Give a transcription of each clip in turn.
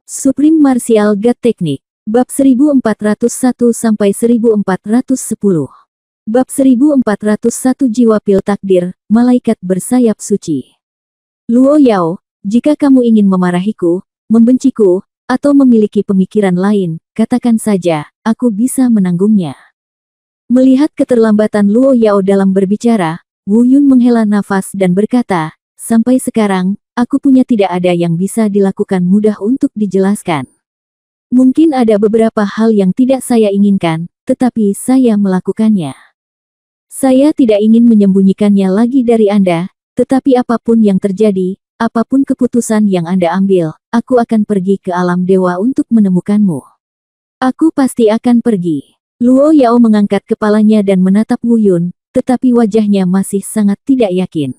Supreme Martial God Technique. Bab 1401-1410. Bab 1401 Jiwa Pil Takdir, Malaikat Bersayap Suci. Luo Yao, jika kamu ingin memarahiku, membenciku, atau memiliki pemikiran lain, katakan saja, aku bisa menanggungnya. Melihat keterlambatan Luo Yao dalam berbicara, Wu Yun menghela nafas dan berkata, sampai sekarang, aku punya tidak ada yang bisa dilakukan mudah untuk dijelaskan. Mungkin ada beberapa hal yang tidak saya inginkan, tetapi saya melakukannya. Saya tidak ingin menyembunyikannya lagi dari Anda, tetapi apapun yang terjadi, apapun keputusan yang Anda ambil, aku akan pergi ke alam dewa untuk menemukanmu. Aku pasti akan pergi. Luo Yao mengangkat kepalanya dan menatap Wu Yun, tetapi wajahnya masih sangat tidak yakin.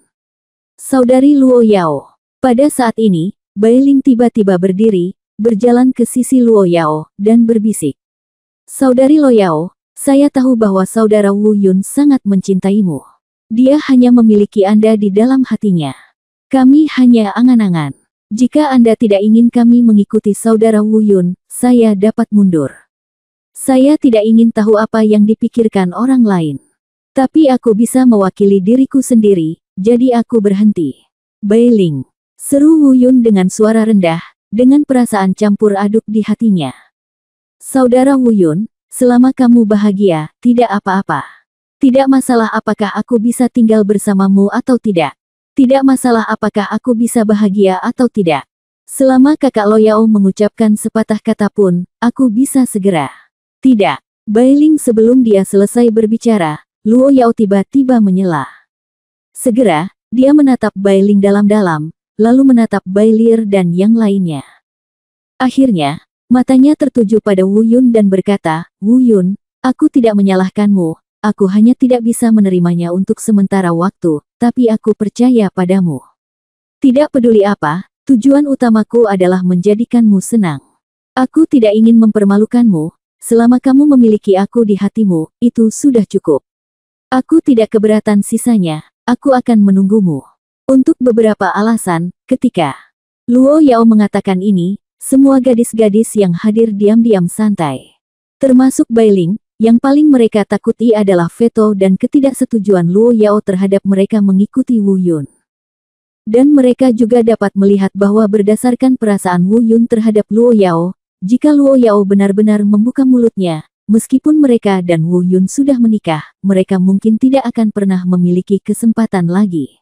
Saudari Luo Yao. Pada saat ini, Bai Ling tiba-tiba berdiri, berjalan ke sisi Luo Yao, dan berbisik. Saudari Luo Yao, saya tahu bahwa saudara Wu Yun sangat mencintaimu. Dia hanya memiliki Anda di dalam hatinya. Kami hanya angan-angan. Jika Anda tidak ingin kami mengikuti saudara Wu Yun, saya dapat mundur. Saya tidak ingin tahu apa yang dipikirkan orang lain. Tapi aku bisa mewakili diriku sendiri, jadi aku berhenti. Bai Ling. Seru Wu Yun dengan suara rendah, dengan perasaan campur aduk di hatinya. Saudara Wu Yun, selama kamu bahagia, tidak apa-apa. Tidak masalah apakah aku bisa tinggal bersamamu atau tidak. Tidak masalah apakah aku bisa bahagia atau tidak. Selama kakak Lo Yao mengucapkan sepatah kata pun, aku bisa segera. Tidak. Bai Ling sebelum dia selesai berbicara, Luo Yao tiba-tiba menyela. Segera, dia menatap Bai Ling dalam-dalam, lalu menatap Bai Lier dan yang lainnya. Akhirnya, matanya tertuju pada Wu Yun dan berkata, Wu Yun, aku tidak menyalahkanmu, aku hanya tidak bisa menerimanya untuk sementara waktu, tapi aku percaya padamu. Tidak peduli apa, tujuan utamaku adalah menjadikanmu senang. Aku tidak ingin mempermalukanmu, selama kamu memiliki aku di hatimu, itu sudah cukup. Aku tidak keberatan sisanya, aku akan menunggumu. Untuk beberapa alasan, ketika Luo Yao mengatakan ini, semua gadis-gadis yang hadir diam-diam santai. Termasuk Bai Ling, yang paling mereka takuti adalah veto dan ketidaksetujuan Luo Yao terhadap mereka mengikuti Wu Yun. Dan mereka juga dapat melihat bahwa berdasarkan perasaan Wu Yun terhadap Luo Yao, jika Luo Yao benar-benar membuka mulutnya, meskipun mereka dan Wu Yun sudah menikah, mereka mungkin tidak akan pernah memiliki kesempatan lagi.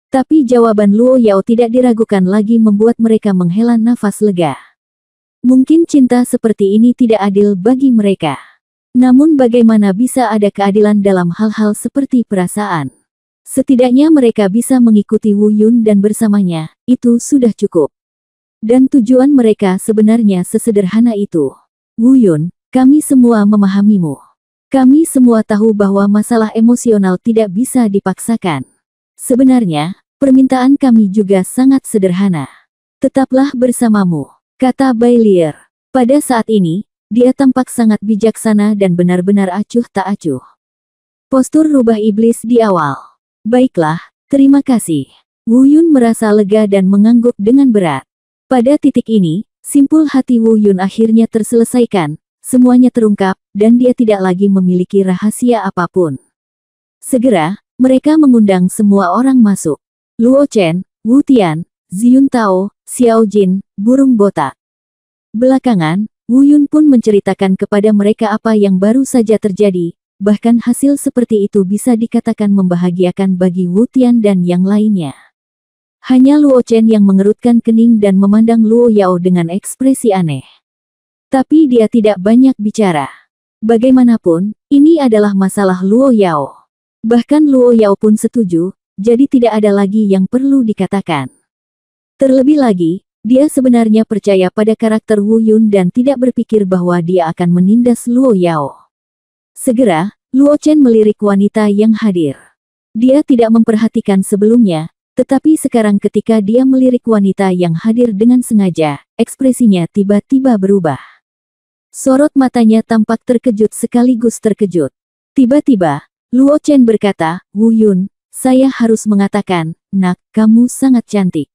Tapi jawaban Luo Yao tidak diragukan lagi membuat mereka menghela nafas lega. Mungkin cinta seperti ini tidak adil bagi mereka. Namun bagaimana bisa ada keadilan dalam hal-hal seperti perasaan? Setidaknya mereka bisa mengikuti Wu Yun dan bersamanya, itu sudah cukup. Dan tujuan mereka sebenarnya sesederhana itu. Wu Yun, kami semua memahamimu. Kami semua tahu bahwa masalah emosional tidak bisa dipaksakan. Sebenarnya, permintaan kami juga sangat sederhana. Tetaplah bersamamu, kata Bai Lier. Pada saat ini, dia tampak sangat bijaksana dan benar-benar acuh tak acuh. Postur rubah iblis di awal. Baiklah, terima kasih. Wu Yun merasa lega dan mengangguk dengan berat. Pada titik ini, simpul hati Wu Yun akhirnya terselesaikan, semuanya terungkap, dan dia tidak lagi memiliki rahasia apapun. Segera, mereka mengundang semua orang masuk. Luo Chen, Wu Tian, Ziyun Tao, Xiao Jin, burung botak. Belakangan, Wu Yun pun menceritakan kepada mereka apa yang baru saja terjadi, bahkan hasil seperti itu bisa dikatakan membahagiakan bagi Wu Tian dan yang lainnya. Hanya Luo Chen yang mengerutkan kening dan memandang Luo Yao dengan ekspresi aneh. Tapi dia tidak banyak bicara. Bagaimanapun, ini adalah masalah Luo Yao. Bahkan Luo Yao pun setuju, jadi tidak ada lagi yang perlu dikatakan. Terlebih lagi, dia sebenarnya percaya pada karakter Wu Yun dan tidak berpikir bahwa dia akan menindas Luo Yao. Segera, Luo Chen melirik wanita yang hadir. Dia tidak memperhatikan sebelumnya, tetapi sekarang ketika dia melirik wanita yang hadir dengan sengaja, ekspresinya tiba-tiba berubah. Sorot matanya tampak terkejut sekaligus terkejut. Tiba-tiba, Luo Chen berkata, Wu Yun, saya harus mengatakan, nak, kamu sangat cantik.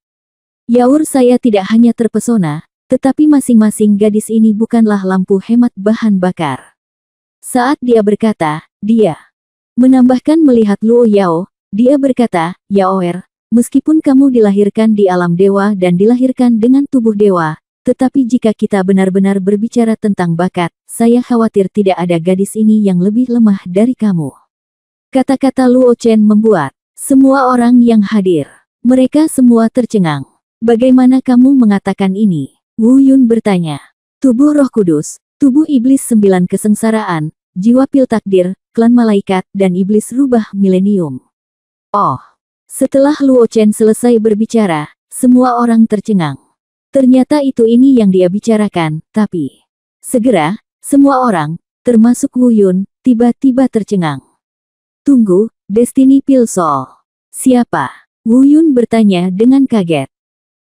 Yaur saya tidak hanya terpesona, Tetapi masing-masing gadis ini bukanlah lampu hemat bahan bakar. Saat dia berkata, dia menambahkan melihat Luo Yao, dia berkata, Yaoer, meskipun kamu dilahirkan di alam dewa dan dilahirkan dengan tubuh dewa, tetapi jika kita benar-benar berbicara tentang bakat, saya khawatir tidak ada gadis ini yang lebih lemah dari kamu. Kata-kata Luo Chen membuat semua orang yang hadir, mereka semua tercengang. Bagaimana kamu mengatakan ini? Wu Yun bertanya. Tubuh Roh Kudus, tubuh iblis 9 kesengsaraan, jiwa pil takdir, klan malaikat, dan iblis rubah milenium. Oh. Setelah Luo Chen selesai berbicara, semua orang tercengang. Ternyata itu ini yang dia bicarakan, tapi segera, semua orang, termasuk Wu Yun, tiba-tiba tercengang. Tunggu, Destiny Pil Soul. Siapa? Wu Yun bertanya dengan kaget.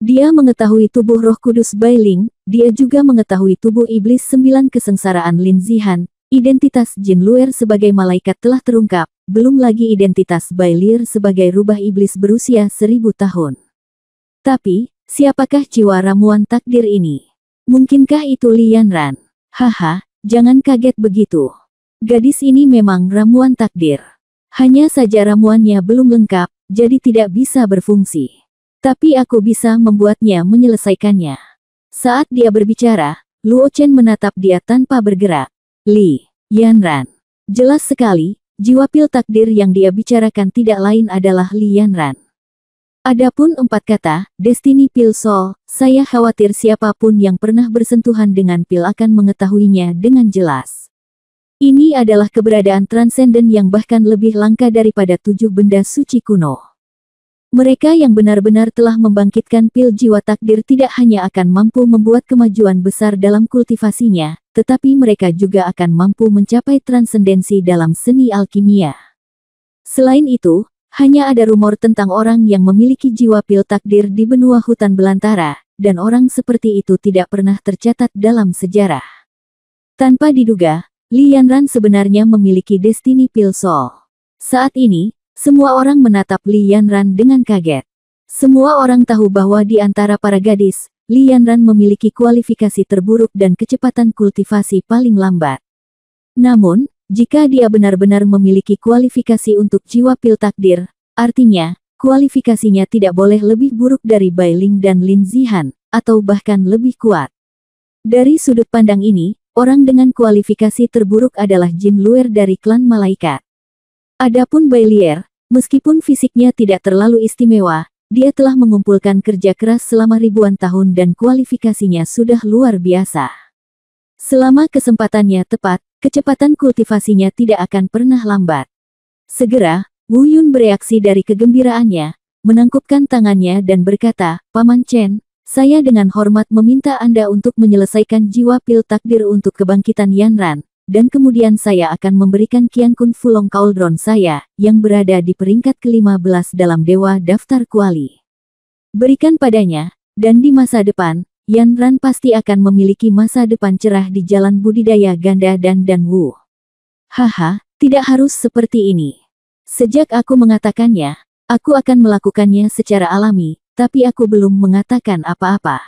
Dia mengetahui tubuh Roh Kudus Bailing, dia juga mengetahui tubuh iblis 9 kesengsaraan Lin Zihan, identitas Jin Luer sebagai malaikat telah terungkap, belum lagi identitas Bailir sebagai rubah iblis berusia 1000 tahun. Tapi, siapakah jiwa ramuan takdir ini? Mungkinkah itu Li Yanran? Haha, jangan kaget begitu. Gadis ini memang ramuan takdir. Hanya saja ramuannya belum lengkap, jadi tidak bisa berfungsi. Tapi aku bisa membuatnya menyelesaikannya. Saat dia berbicara, Luo Chen menatap dia tanpa bergerak. Li Yanran. Jelas sekali, jiwa pil takdir yang dia bicarakan tidak lain adalah Li Yanran. Adapun 4 kata, Destiny Pil Soul, saya khawatir siapapun yang pernah bersentuhan dengan pil akan mengetahuinya dengan jelas. Ini adalah keberadaan transenden yang bahkan lebih langka daripada 7 benda suci kuno. Mereka yang benar-benar telah membangkitkan pil jiwa takdir tidak hanya akan mampu membuat kemajuan besar dalam kultivasinya, tetapi mereka juga akan mampu mencapai transendensi dalam seni alkimia. Selain itu, hanya ada rumor tentang orang yang memiliki jiwa pil takdir di benua hutan belantara, dan orang seperti itu tidak pernah tercatat dalam sejarah. Tanpa diduga, Li Yanran sebenarnya memiliki Destiny Pil Soul. Saat ini, semua orang menatap Li Yanran dengan kaget. Semua orang tahu bahwa di antara para gadis, Li Yanran memiliki kualifikasi terburuk dan kecepatan kultivasi paling lambat. Namun, jika dia benar-benar memiliki kualifikasi untuk jiwa pil takdir, artinya, kualifikasinya tidak boleh lebih buruk dari Bailing dan Lin Zihan, atau bahkan lebih kuat. Dari sudut pandang ini, orang dengan kualifikasi terburuk adalah Jin Luer dari klan malaikat. Adapun Bailier, meskipun fisiknya tidak terlalu istimewa, dia telah mengumpulkan kerja keras selama ribuan tahun dan kualifikasinya sudah luar biasa. Selama kesempatannya tepat, kecepatan kultivasinya tidak akan pernah lambat. Segera, Wu Yun bereaksi dari kegembiraannya, menangkupkan tangannya dan berkata, Paman Chen, saya dengan hormat meminta Anda untuk menyelesaikan jiwa pil takdir untuk kebangkitan Yanran. Dan kemudian saya akan memberikan Qian Kun Fulong Cauldron saya, yang berada di peringkat ke-15 dalam Dewa Daftar Kuali. Berikan padanya, dan di masa depan, Yanran pasti akan memiliki masa depan cerah di jalan budidaya ganda dan Wu. Haha, tidak harus seperti ini. Sejak aku mengatakannya, aku akan melakukannya secara alami, tapi aku belum mengatakan apa-apa.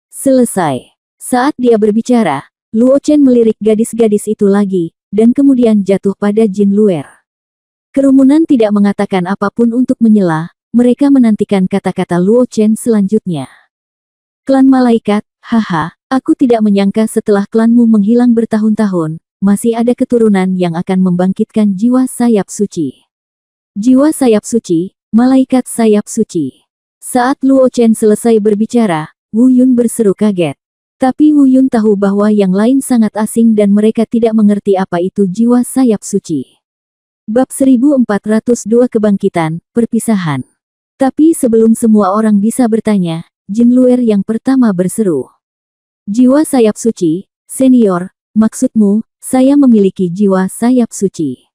Selesai. Saat dia berbicara, Luo Chen melirik gadis-gadis itu lagi, dan kemudian jatuh pada Jin Luer. Kerumunan tidak mengatakan apapun untuk menyela, mereka menantikan kata-kata Luo Chen selanjutnya. Klan malaikat, haha, aku tidak menyangka setelah klanmu menghilang bertahun-tahun, masih ada keturunan yang akan membangkitkan jiwa sayap suci. Jiwa sayap suci, malaikat sayap suci. Saat Luo Chen selesai berbicara, Wu Yun berseru kaget. Tapi Wu Yun tahu bahwa yang lain sangat asing dan mereka tidak mengerti apa itu jiwa sayap suci. Bab 1402 Kebangkitan, Perpisahan. Tapi sebelum semua orang bisa bertanya, Jin Luer yang pertama berseru. Jiwa sayap suci, senior, maksudmu, saya memiliki jiwa sayap suci.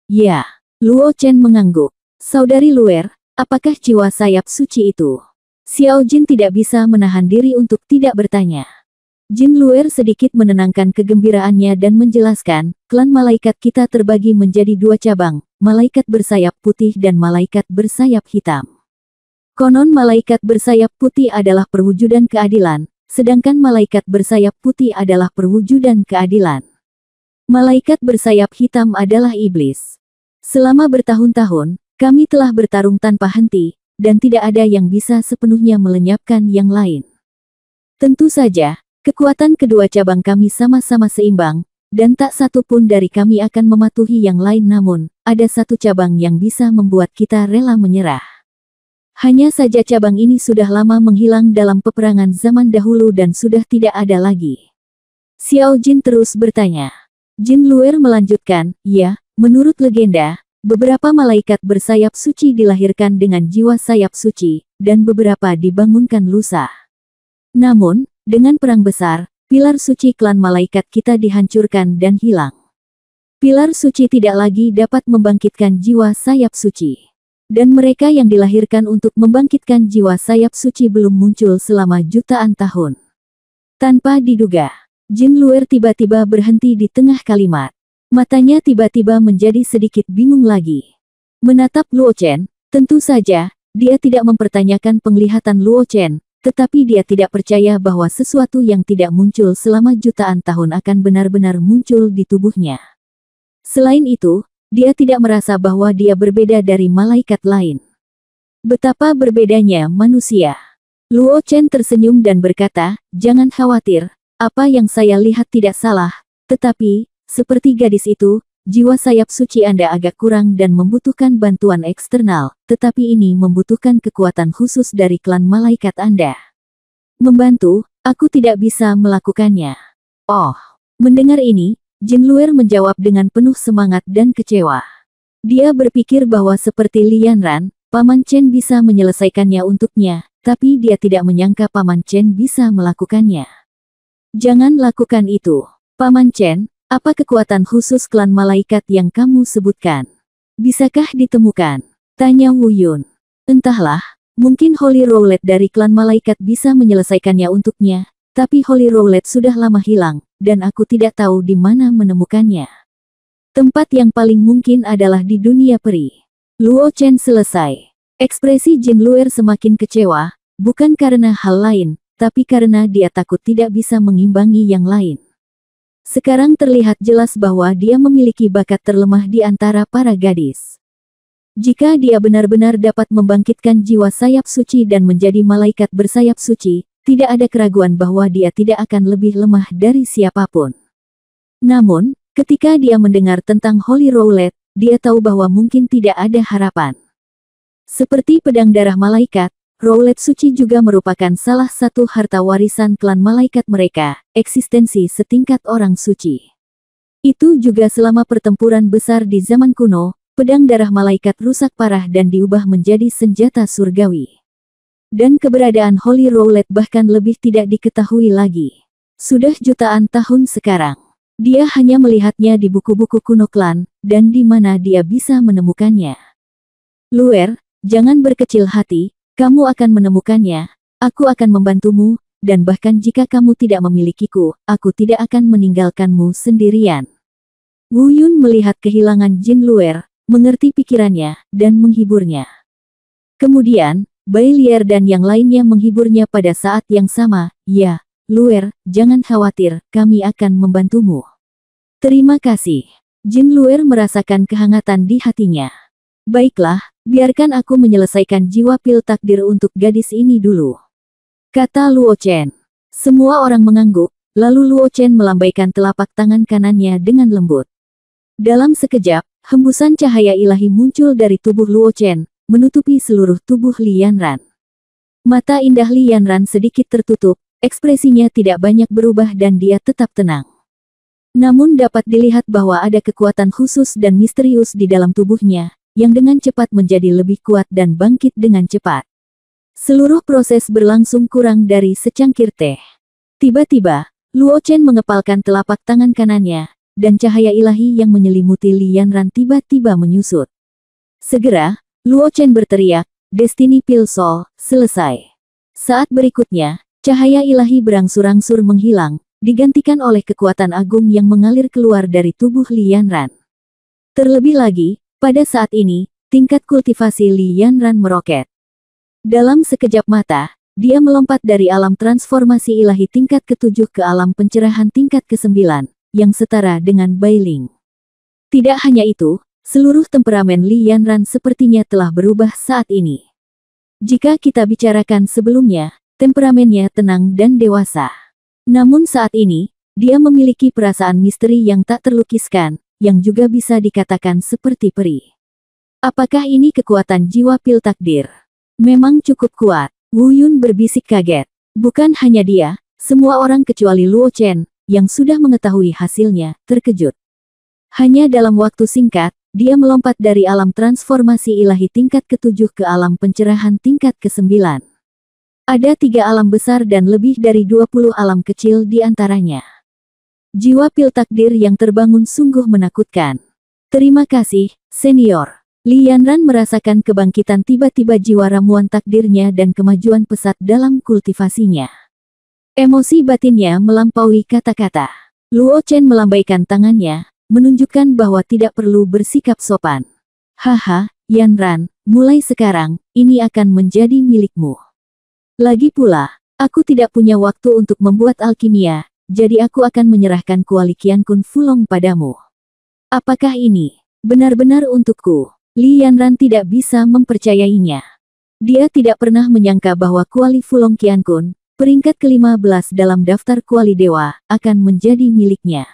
Ya, Luo Chen mengangguk. Saudari Luer, apakah jiwa sayap suci itu? Xiao Jin tidak bisa menahan diri untuk tidak bertanya. Jin Luer sedikit menenangkan kegembiraannya dan menjelaskan, klan malaikat kita terbagi menjadi 2 cabang, malaikat bersayap putih dan malaikat bersayap hitam. Konon malaikat bersayap putih adalah perwujudan keadilan, sedangkan malaikat bersayap putih adalah perwujudan keadilan. Malaikat bersayap hitam adalah iblis. Selama bertahun-tahun, kami telah bertarung tanpa henti, dan tidak ada yang bisa sepenuhnya melenyapkan yang lain. Tentu saja, kekuatan kedua cabang kami sama-sama seimbang, dan tak satu pun dari kami akan mematuhi yang lain, namun, ada satu cabang yang bisa membuat kita rela menyerah. Hanya saja cabang ini sudah lama menghilang dalam peperangan zaman dahulu dan sudah tidak ada lagi. Xiao Jin terus bertanya. Jin Luer melanjutkan, ya, menurut legenda, beberapa malaikat bersayap suci dilahirkan dengan jiwa sayap suci, dan beberapa dibangunkan lusa. Namun, dengan perang besar, pilar suci klan malaikat kita dihancurkan dan hilang. Pilar suci tidak lagi dapat membangkitkan jiwa sayap suci. Dan mereka yang dilahirkan untuk membangkitkan jiwa sayap suci belum muncul selama jutaan tahun. Tanpa diduga, Jin Luer tiba-tiba berhenti di tengah kalimat. Matanya tiba-tiba menjadi sedikit bingung lagi. Menatap Luo Chen, tentu saja, dia tidak mempertanyakan penglihatan Luo Chen, tetapi dia tidak percaya bahwa sesuatu yang tidak muncul selama jutaan tahun akan benar-benar muncul di tubuhnya. Selain itu, dia tidak merasa bahwa dia berbeda dari malaikat lain. Betapa berbedanya manusia. Luo Chen tersenyum dan berkata, jangan khawatir, apa yang saya lihat tidak salah, tetapi, seperti gadis itu, jiwa sayap suci Anda agak kurang dan membutuhkan bantuan eksternal, tetapi ini membutuhkan kekuatan khusus dari klan malaikat Anda. Membantu, aku tidak bisa melakukannya. Oh, mendengar ini, Jin Luer menjawab dengan penuh semangat dan kecewa. Dia berpikir bahwa seperti Lian Ran, Paman Chen bisa menyelesaikannya untuknya, tapi dia tidak menyangka Paman Chen bisa melakukannya. Jangan lakukan itu. Paman Chen, apa kekuatan khusus klan malaikat yang kamu sebutkan? Bisakah ditemukan? Tanya Wu Yun. Entahlah, mungkin Holy Rowlet dari klan malaikat bisa menyelesaikannya untuknya, tapi Holy Rowlet sudah lama hilang, dan aku tidak tahu di mana menemukannya. Tempat yang paling mungkin adalah di dunia peri. Luo Chen selesai. Ekspresi Jin Luer semakin kecewa, bukan karena hal lain, tapi karena dia takut tidak bisa mengimbangi yang lain. Sekarang terlihat jelas bahwa dia memiliki bakat terlemah di antara para gadis. Jika dia benar-benar dapat membangkitkan jiwa sayap suci dan menjadi malaikat bersayap suci, tidak ada keraguan bahwa dia tidak akan lebih lemah dari siapapun. Namun, ketika dia mendengar tentang Holy Rowlet, dia tahu bahwa mungkin tidak ada harapan. Seperti pedang darah malaikat, Rowlet suci juga merupakan salah satu harta warisan klan malaikat mereka, eksistensi setingkat orang suci. Itu juga selama pertempuran besar di zaman kuno, pedang darah malaikat rusak parah dan diubah menjadi senjata surgawi. Dan keberadaan Holy Rowlet bahkan lebih tidak diketahui lagi. Sudah jutaan tahun sekarang. Dia hanya melihatnya di buku-buku kuno klan, dan di mana dia bisa menemukannya. Luer, jangan berkecil hati. Kamu akan menemukannya, aku akan membantumu, dan bahkan jika kamu tidak memilikiku, aku tidak akan meninggalkanmu sendirian. Wu Yun melihat kehilangan Jin Luer, mengerti pikirannya, dan menghiburnya. Kemudian, Bai Lier dan yang lainnya menghiburnya pada saat yang sama, ya, Luer, jangan khawatir, kami akan membantumu. Terima kasih. Jin Luer merasakan kehangatan di hatinya. Baiklah, biarkan aku menyelesaikan jiwa pil takdir untuk gadis ini dulu, kata Luo Chen. Semua orang mengangguk, lalu Luo Chen melambaikan telapak tangan kanannya dengan lembut. Dalam sekejap, hembusan cahaya ilahi muncul dari tubuh Luo Chen, menutupi seluruh tubuh Lian Ran. Mata indah Lian Ran sedikit tertutup, ekspresinya tidak banyak berubah dan dia tetap tenang. Namun dapat dilihat bahwa ada kekuatan khusus dan misterius di dalam tubuhnya, yang dengan cepat menjadi lebih kuat dan bangkit dengan cepat. Seluruh proses berlangsung kurang dari secangkir teh. Tiba-tiba, Luo Chen mengepalkan telapak tangan kanannya, dan cahaya ilahi yang menyelimuti Lian Ran tiba-tiba menyusut. Segera, Luo Chen berteriak, Destiny Pil Soul, selesai. Saat berikutnya, cahaya ilahi berangsur-angsur menghilang, digantikan oleh kekuatan agung yang mengalir keluar dari tubuh Lian Ran. Terlebih lagi, pada saat ini, tingkat kultivasi Lian Ran meroket. Dalam sekejap mata, dia melompat dari alam transformasi ilahi tingkat ke-7 ke alam pencerahan tingkat ke-9, yang setara dengan Bailing. Tidak hanya itu, seluruh temperamen Li Yanran sepertinya telah berubah saat ini. Jika kita bicarakan sebelumnya, temperamennya tenang dan dewasa. Namun saat ini, dia memiliki perasaan misteri yang tak terlukiskan, yang juga bisa dikatakan seperti peri. Apakah ini kekuatan jiwa pil takdir? Memang cukup kuat. Wu Yun berbisik kaget. Bukan hanya dia, semua orang kecuali Luo Chen, yang sudah mengetahui hasilnya, terkejut. Hanya dalam waktu singkat, dia melompat dari alam transformasi ilahi tingkat ke-7 ke alam pencerahan tingkat ke-9. Ada 3 alam besar dan lebih dari 20 alam kecil di antaranya. Jiwa pil takdir yang terbangun sungguh menakutkan. Terima kasih, senior. Li Yanran merasakan kebangkitan tiba-tiba jiwa ramuan takdirnya dan kemajuan pesat dalam kultivasinya. Emosi batinnya melampaui kata-kata. Luo Chen melambaikan tangannya, menunjukkan bahwa tidak perlu bersikap sopan. Haha, Yanran, mulai sekarang, ini akan menjadi milikmu. Lagi pula, aku tidak punya waktu untuk membuat alkimia, jadi aku akan menyerahkan kuali Qiankun Fulong padamu. Apakah ini benar-benar untukku? Li Yanran tidak bisa mempercayainya. Dia tidak pernah menyangka bahwa kuali Fulong Qiankun, peringkat ke-15 dalam daftar kuali dewa, akan menjadi miliknya.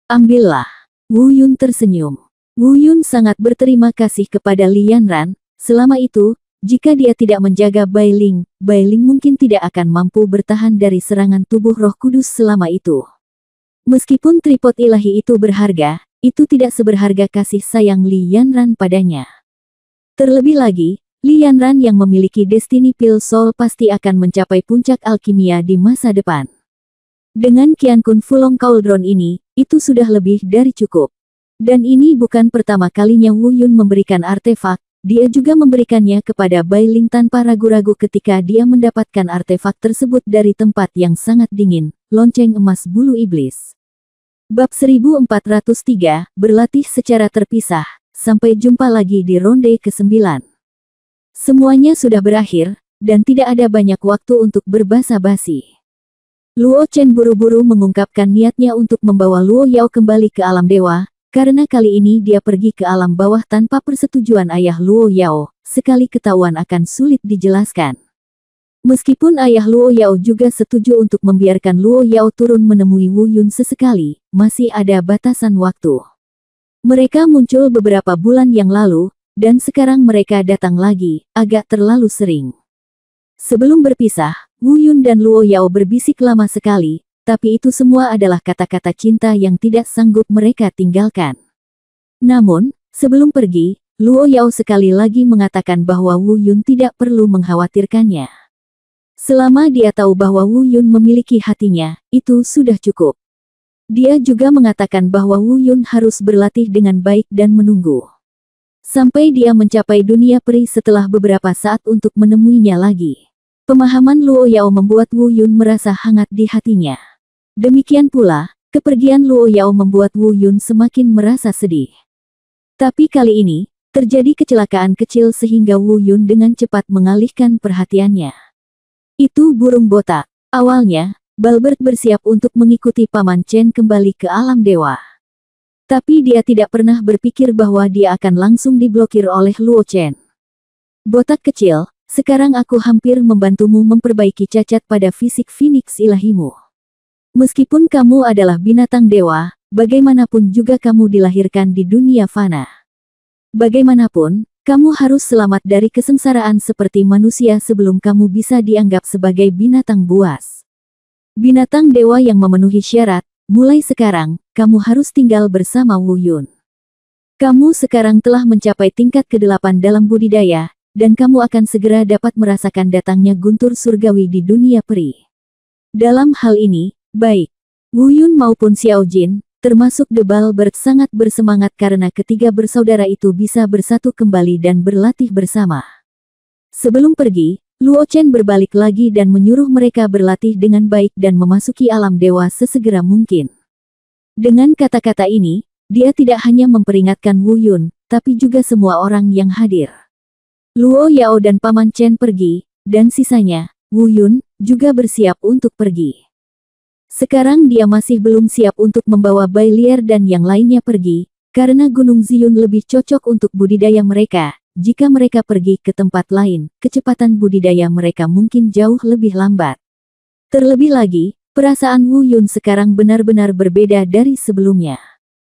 Ambillah. Wu Yun tersenyum. Wu Yun sangat berterima kasih kepada Li Yanran. Selama itu, jika dia tidak menjaga Bailing, Bailing mungkin tidak akan mampu bertahan dari serangan tubuh Roh Kudus selama itu. Meskipun tripod ilahi itu berharga, itu tidak seberharga kasih sayang Li Yanran padanya. Terlebih lagi, Li Yanran yang memiliki Destiny Pil Soul pasti akan mencapai puncak alkimia di masa depan. Dengan Qiankun Fulong Cauldron ini, itu sudah lebih dari cukup. Dan ini bukan pertama kalinya Wu Yun memberikan artefak, dia juga memberikannya kepada Bailing tanpa ragu-ragu ketika dia mendapatkan artefak tersebut dari tempat yang sangat dingin, lonceng emas bulu iblis. Bab 1403, berlatih secara terpisah, sampai jumpa lagi di ronde ke-9. Semuanya sudah berakhir, dan tidak ada banyak waktu untuk berbasa-basi. Luo Chen buru-buru mengungkapkan niatnya untuk membawa Luo Yao kembali ke alam dewa, karena kali ini dia pergi ke alam bawah tanpa persetujuan ayah Luo Yao, sekali ketahuan akan sulit dijelaskan. Meskipun ayah Luo Yao juga setuju untuk membiarkan Luo Yao turun menemui Wu Yun sesekali, masih ada batasan waktu. Mereka muncul beberapa bulan yang lalu, dan sekarang mereka datang lagi, agak terlalu sering. Sebelum berpisah, Wu Yun dan Luo Yao berbisik lama sekali, tapi itu semua adalah kata-kata cinta yang tidak sanggup mereka tinggalkan. Namun, sebelum pergi, Luo Yao sekali lagi mengatakan bahwa Wu Yun tidak perlu mengkhawatirkannya. Selama dia tahu bahwa Wu Yun memiliki hatinya, itu sudah cukup. Dia juga mengatakan bahwa Wu Yun harus berlatih dengan baik dan menunggu sampai dia mencapai dunia peri setelah beberapa saat untuk menemuinya lagi. Pemahaman Luo Yao membuat Wu Yun merasa hangat di hatinya. Demikian pula, kepergian Luo Yao membuat Wu Yun semakin merasa sedih. Tapi kali ini, terjadi kecelakaan kecil sehingga Wu Yun dengan cepat mengalihkan perhatiannya. Itu burung botak. Awalnya, Balbert bersiap untuk mengikuti Paman Chen kembali ke alam dewa. Tapi dia tidak pernah berpikir bahwa dia akan langsung diblokir oleh Luo Chen. Botak kecil, sekarang aku hampir membantumu memperbaiki cacat pada fisik Phoenix ilahimu. Meskipun kamu adalah binatang dewa, bagaimanapun juga kamu dilahirkan di dunia fana. Bagaimanapun, kamu harus selamat dari kesengsaraan seperti manusia sebelum kamu bisa dianggap sebagai binatang buas. Binatang dewa yang memenuhi syarat, mulai sekarang, kamu harus tinggal bersama Wu Yun. Kamu sekarang telah mencapai tingkat ke-8 dalam budidaya, dan kamu akan segera dapat merasakan datangnya guntur surgawi di dunia peri. Dalam hal ini, baik Wu Yun maupun Xiao Jin, termasuk The Balbert sangat bersemangat karena ketiga bersaudara itu bisa bersatu kembali dan berlatih bersama. Sebelum pergi, Luo Chen berbalik lagi dan menyuruh mereka berlatih dengan baik dan memasuki alam dewa sesegera mungkin. Dengan kata-kata ini, dia tidak hanya memperingatkan Wu Yun, tapi juga semua orang yang hadir. Luo Yao dan Paman Chen pergi, dan sisanya, Wu Yun, juga bersiap untuk pergi. Sekarang dia masih belum siap untuk membawa Bai Lier dan yang lainnya pergi, karena Gunung Ziyun lebih cocok untuk budidaya mereka. Jika mereka pergi ke tempat lain, kecepatan budidaya mereka mungkin jauh lebih lambat. Terlebih lagi, perasaan Wu Yun sekarang benar-benar berbeda dari sebelumnya.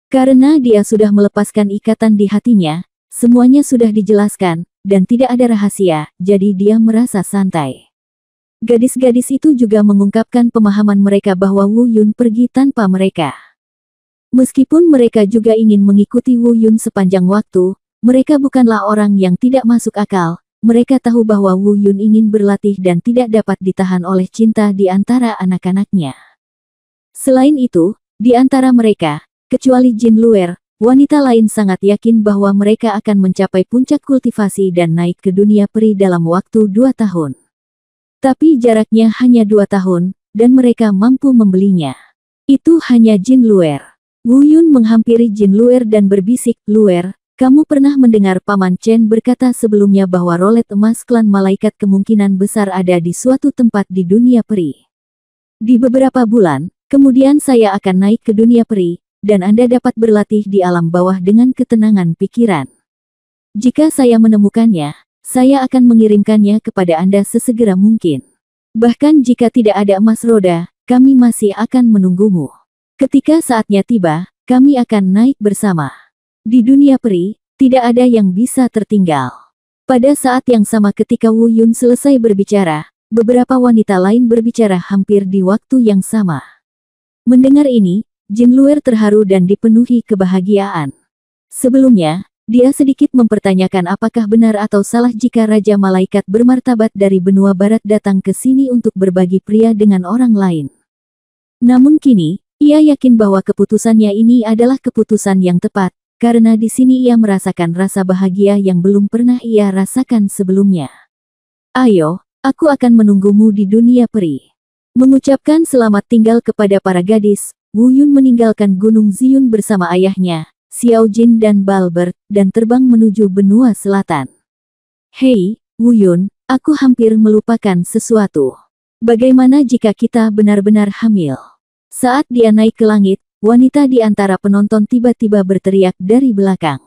Karena dia sudah melepaskan ikatan di hatinya, semuanya sudah dijelaskan, dan tidak ada rahasia, jadi dia merasa santai. Gadis-gadis itu juga mengungkapkan pemahaman mereka bahwa Wu Yun pergi tanpa mereka. Meskipun mereka juga ingin mengikuti Wu Yun sepanjang waktu, mereka bukanlah orang yang tidak masuk akal. Mereka tahu bahwa Wu Yun ingin berlatih dan tidak dapat ditahan oleh cinta di antara anak-anaknya. Selain itu, di antara mereka, kecuali Jin Luer, wanita lain sangat yakin bahwa mereka akan mencapai puncak kultivasi dan naik ke dunia peri dalam waktu 2 tahun. Tapi jaraknya hanya 2 tahun, dan mereka mampu membelinya. Itu hanya Jin Luer. Wu Yun menghampiri Jin Luer dan berbisik, "Luer, kamu pernah mendengar Paman Chen berkata sebelumnya bahwa rolet emas klan malaikat kemungkinan besar ada di suatu tempat di dunia peri. Di beberapa bulan, kemudian saya akan naik ke dunia peri, dan Anda dapat berlatih di alam bawah dengan ketenangan pikiran. Jika saya menemukannya, saya akan mengirimkannya kepada Anda sesegera mungkin. Bahkan jika tidak ada emas roda, kami masih akan menunggumu. Ketika saatnya tiba, kami akan naik bersama. Di dunia peri, tidak ada yang bisa tertinggal." Pada saat yang sama ketika Wu Yun selesai berbicara, beberapa wanita lain berbicara hampir di waktu yang sama. Mendengar ini, Jin Luer terharu dan dipenuhi kebahagiaan. Sebelumnya, dia sedikit mempertanyakan apakah benar atau salah jika Raja Malaikat bermartabat dari benua barat datang ke sini untuk berbagi pria dengan orang lain. Namun kini, ia yakin bahwa keputusannya ini adalah keputusan yang tepat, karena di sini ia merasakan rasa bahagia yang belum pernah ia rasakan sebelumnya. "Ayo, aku akan menunggumu di dunia peri." Mengucapkan selamat tinggal kepada para gadis, Wu Yun meninggalkan Gunung Ziyun bersama ayahnya, Xiao Jin dan Balbert, dan terbang menuju benua selatan. "Hei, Wu Yun, aku hampir melupakan sesuatu. Bagaimana jika kita benar-benar hamil?" Saat dia naik ke langit, wanita di antara penonton tiba-tiba berteriak dari belakang.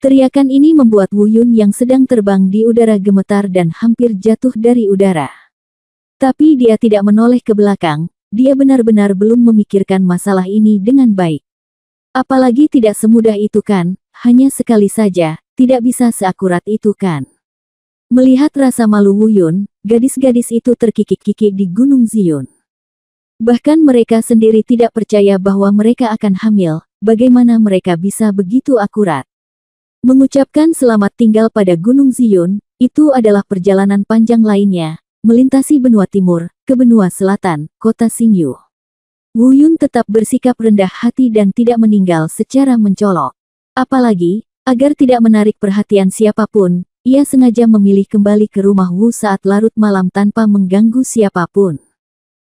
Teriakan ini membuat Wu Yun yang sedang terbang di udara gemetar dan hampir jatuh dari udara. Tapi dia tidak menoleh ke belakang, dia benar-benar belum memikirkan masalah ini dengan baik. Apalagi tidak semudah itu kan, hanya sekali saja, tidak bisa seakurat itu kan. Melihat rasa malu Wu Yun, gadis-gadis itu terkikik-kikik di Gunung Ziyun. Bahkan mereka sendiri tidak percaya bahwa mereka akan hamil, bagaimana mereka bisa begitu akurat. Mengucapkan selamat tinggal pada Gunung Ziyun, itu adalah perjalanan panjang lainnya, melintasi benua timur, ke benua selatan, kota Xingyu. Wu Yun tetap bersikap rendah hati dan tidak meninggal secara mencolok. Apalagi, agar tidak menarik perhatian siapapun, ia sengaja memilih kembali ke rumah Wu saat larut malam tanpa mengganggu siapapun.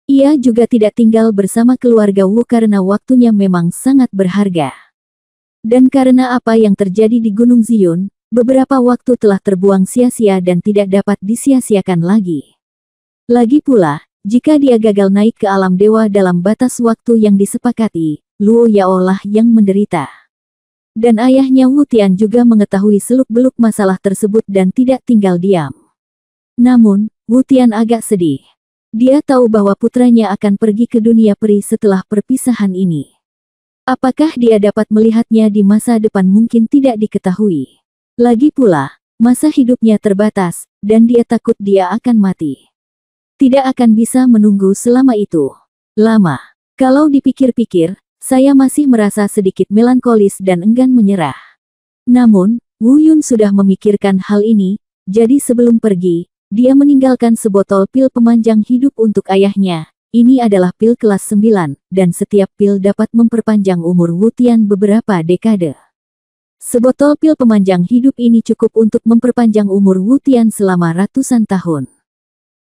Ia juga tidak tinggal bersama keluarga Wu karena waktunya memang sangat berharga. Dan karena apa yang terjadi di Gunung Ziyun, beberapa waktu telah terbuang sia-sia dan tidak dapat disia-siakan lagi. Lagi pula, jika dia gagal naik ke alam dewa dalam batas waktu yang disepakati, Luo Yao lah yang menderita. Dan ayahnya Wu Tian juga mengetahui seluk-beluk masalah tersebut dan tidak tinggal diam. Namun, Wu Tian agak sedih. Dia tahu bahwa putranya akan pergi ke dunia peri setelah perpisahan ini. Apakah dia dapat melihatnya di masa depan mungkin tidak diketahui. Lagi pula, masa hidupnya terbatas, dan dia takut dia akan mati. Tidak akan bisa menunggu selama itu. Lama. Kalau dipikir-pikir, saya masih merasa sedikit melankolis dan enggan menyerah. Namun, Wu Yun sudah memikirkan hal ini, jadi sebelum pergi, dia meninggalkan sebotol pil pemanjang hidup untuk ayahnya. Ini adalah pil kelas 9, dan setiap pil dapat memperpanjang umur Wu Tian beberapa dekade. Sebotol pil pemanjang hidup ini cukup untuk memperpanjang umur Wu Tian selama ratusan tahun.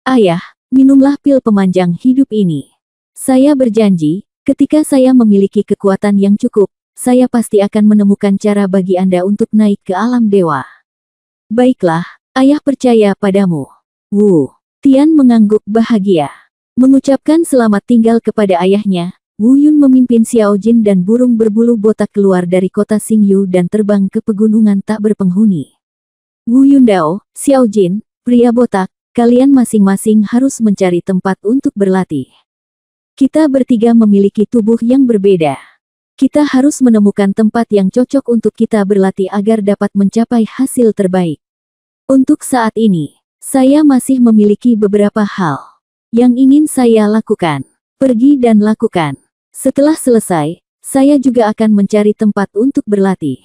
Ayah, minumlah pil pemanjang hidup ini. Saya berjanji, ketika saya memiliki kekuatan yang cukup, saya pasti akan menemukan cara bagi Anda untuk naik ke alam dewa. Baiklah, ayah percaya padamu. Wu Tian mengangguk bahagia. Mengucapkan selamat tinggal kepada ayahnya, Wu Yun memimpin Xiao Jin dan burung berbulu botak keluar dari kota Xingyu dan terbang ke pegunungan tak berpenghuni. Wu Yundao, Xiao Jin, pria botak, kalian masing-masing harus mencari tempat untuk berlatih. Kita bertiga memiliki tubuh yang berbeda. Kita harus menemukan tempat yang cocok untuk kita berlatih agar dapat mencapai hasil terbaik. Untuk saat ini, saya masih memiliki beberapa hal yang ingin saya lakukan. Pergi dan lakukan. Setelah selesai, saya juga akan mencari tempat untuk berlatih.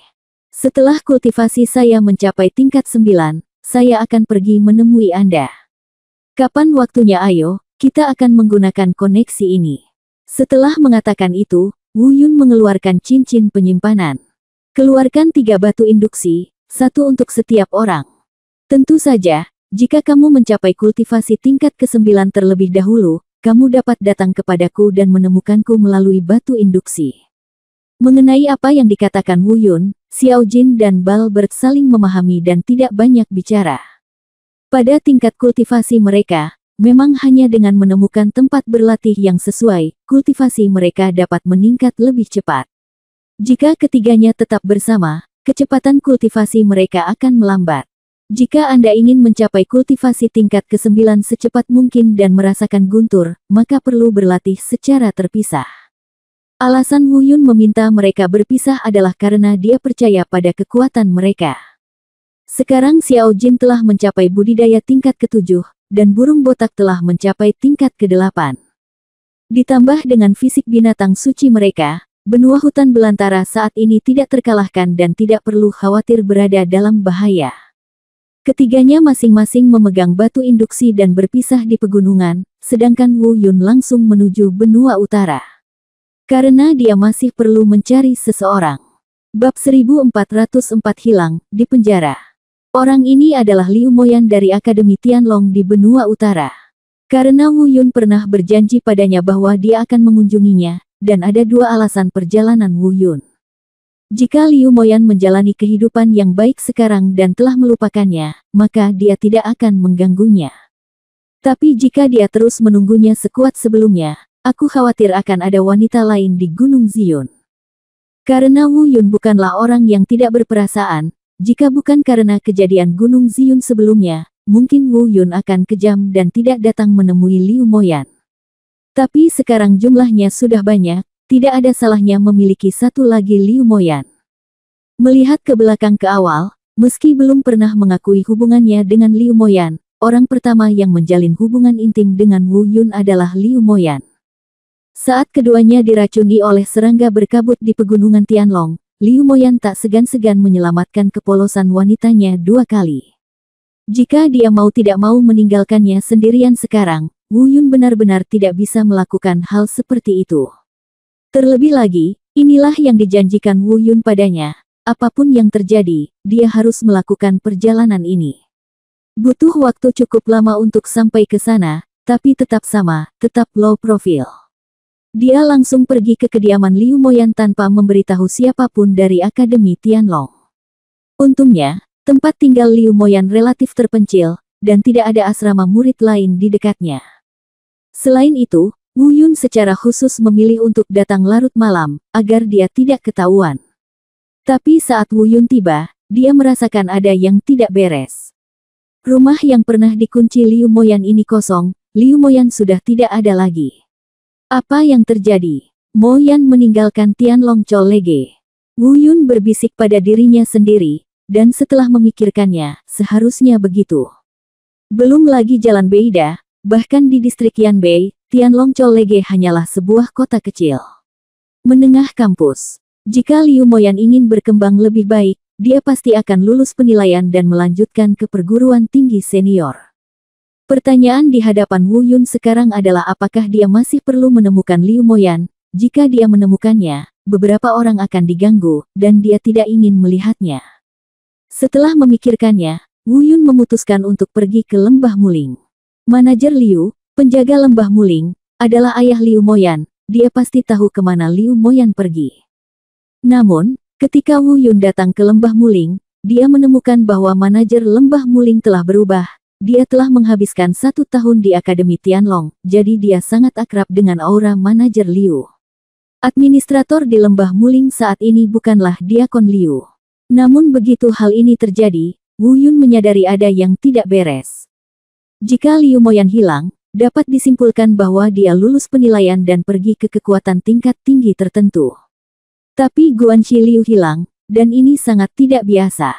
Setelah kultivasi saya mencapai tingkat 9, saya akan pergi menemui Anda. Kapan waktunya ayo, kita akan menggunakan koneksi ini. Setelah mengatakan itu, Wu Yun mengeluarkan cincin penyimpanan. Keluarkan 3 batu induksi, 1 untuk setiap orang. Tentu saja, jika kamu mencapai kultivasi tingkat ke-9 terlebih dahulu, kamu dapat datang kepadaku dan menemukanku melalui batu induksi. Mengenai apa yang dikatakan Wu Yun, Xiao Jin dan Balbert saling memahami dan tidak banyak bicara. Pada tingkat kultivasi mereka, memang hanya dengan menemukan tempat berlatih yang sesuai, kultivasi mereka dapat meningkat lebih cepat. Jika ketiganya tetap bersama, kecepatan kultivasi mereka akan melambat. Jika Anda ingin mencapai kultivasi tingkat ke-9 secepat mungkin dan merasakan guntur, maka perlu berlatih secara terpisah. Alasan Wu Yun meminta mereka berpisah adalah karena dia percaya pada kekuatan mereka. Sekarang Xiao Jin telah mencapai budidaya tingkat ke-7, dan burung botak telah mencapai tingkat ke-8. Ditambah dengan fisik binatang suci mereka, benua hutan belantara saat ini tidak terkalahkan dan tidak perlu khawatir berada dalam bahaya. Ketiganya masing-masing memegang batu induksi dan berpisah di pegunungan, sedangkan Wu Yun langsung menuju benua utara. Karena dia masih perlu mencari seseorang. Bab 1404 hilang di penjara. Orang ini adalah Liu Moyan dari Akademi Tianlong di benua utara. Karena Wu Yun pernah berjanji padanya bahwa dia akan mengunjunginya, dan ada 2 alasan perjalanan Wu Yun. Jika Liu Moyan menjalani kehidupan yang baik sekarang dan telah melupakannya, maka dia tidak akan mengganggunya. Tapi jika dia terus menunggunya sekuat sebelumnya, aku khawatir akan ada wanita lain di Gunung Ziyun. Karena Wu Yun bukanlah orang yang tidak berperasaan, jika bukan karena kejadian Gunung Ziyun sebelumnya, mungkin Wu Yun akan kejam dan tidak datang menemui Liu Moyan. Tapi sekarang jumlahnya sudah banyak. Tidak ada salahnya memiliki satu lagi Liu Moyan. Melihat ke belakang ke awal, meski belum pernah mengakui hubungannya dengan Liu Moyan, orang pertama yang menjalin hubungan intim dengan Wu Yun adalah Liu Moyan. Saat keduanya diracuni oleh serangga berkabut di pegunungan Tianlong, Liu Moyan tak segan-segan menyelamatkan kepolosan wanitanya 2 kali. Jika dia mau tidak mau meninggalkannya sendirian sekarang, Wu Yun benar-benar tidak bisa melakukan hal seperti itu. Terlebih lagi, inilah yang dijanjikan Wu Yun padanya. Apapun yang terjadi, dia harus melakukan perjalanan ini. Butuh waktu cukup lama untuk sampai ke sana, tapi tetap sama, tetap low profile. Dia langsung pergi ke kediaman Liu Moyan tanpa memberitahu siapapun dari Akademi Tianlong. Untungnya, tempat tinggal Liu Moyan relatif terpencil, dan tidak ada asrama murid lain di dekatnya. Selain itu, Wu Yun secara khusus memilih untuk datang larut malam, agar dia tidak ketahuan. Tapi saat Wu Yun tiba, dia merasakan ada yang tidak beres. Rumah yang pernah dikunci Liu Moyan ini kosong, Liu Moyan sudah tidak ada lagi. Apa yang terjadi? Moyan meninggalkan Tianlong Chollege. Wu Yun berbisik pada dirinya sendiri, dan setelah memikirkannya, seharusnya begitu. Belum lagi Jalan Beida, bahkan di distrik Yanbei, Tianlong Chollege hanyalah sebuah kota kecil. Menengah kampus. Jika Liu Moyan ingin berkembang lebih baik, dia pasti akan lulus penilaian dan melanjutkan ke perguruan tinggi senior. Pertanyaan di hadapan Wu Yun sekarang adalah apakah dia masih perlu menemukan Liu Moyan. Jika dia menemukannya, beberapa orang akan diganggu, dan dia tidak ingin melihatnya. Setelah memikirkannya, Wu Yun memutuskan untuk pergi ke Lembah Muling. Manajer Liu, penjaga Lembah Muling, adalah ayah Liu Moyan. Dia pasti tahu kemana Liu Moyan pergi. Namun, ketika Wu Yun datang ke Lembah Muling, dia menemukan bahwa manajer Lembah Muling telah berubah, dia telah menghabiskan 1 tahun di Akademi Tianlong, jadi dia sangat akrab dengan aura manajer Liu. Administrator di Lembah Muling saat ini bukanlah Diakon Liu. Namun begitu hal ini terjadi, Wu Yun menyadari ada yang tidak beres. Jika Liu Moyan hilang, dapat disimpulkan bahwa dia lulus penilaian dan pergi ke kekuatan tingkat tinggi tertentu. Tapi Guanxi Liu hilang, dan ini sangat tidak biasa.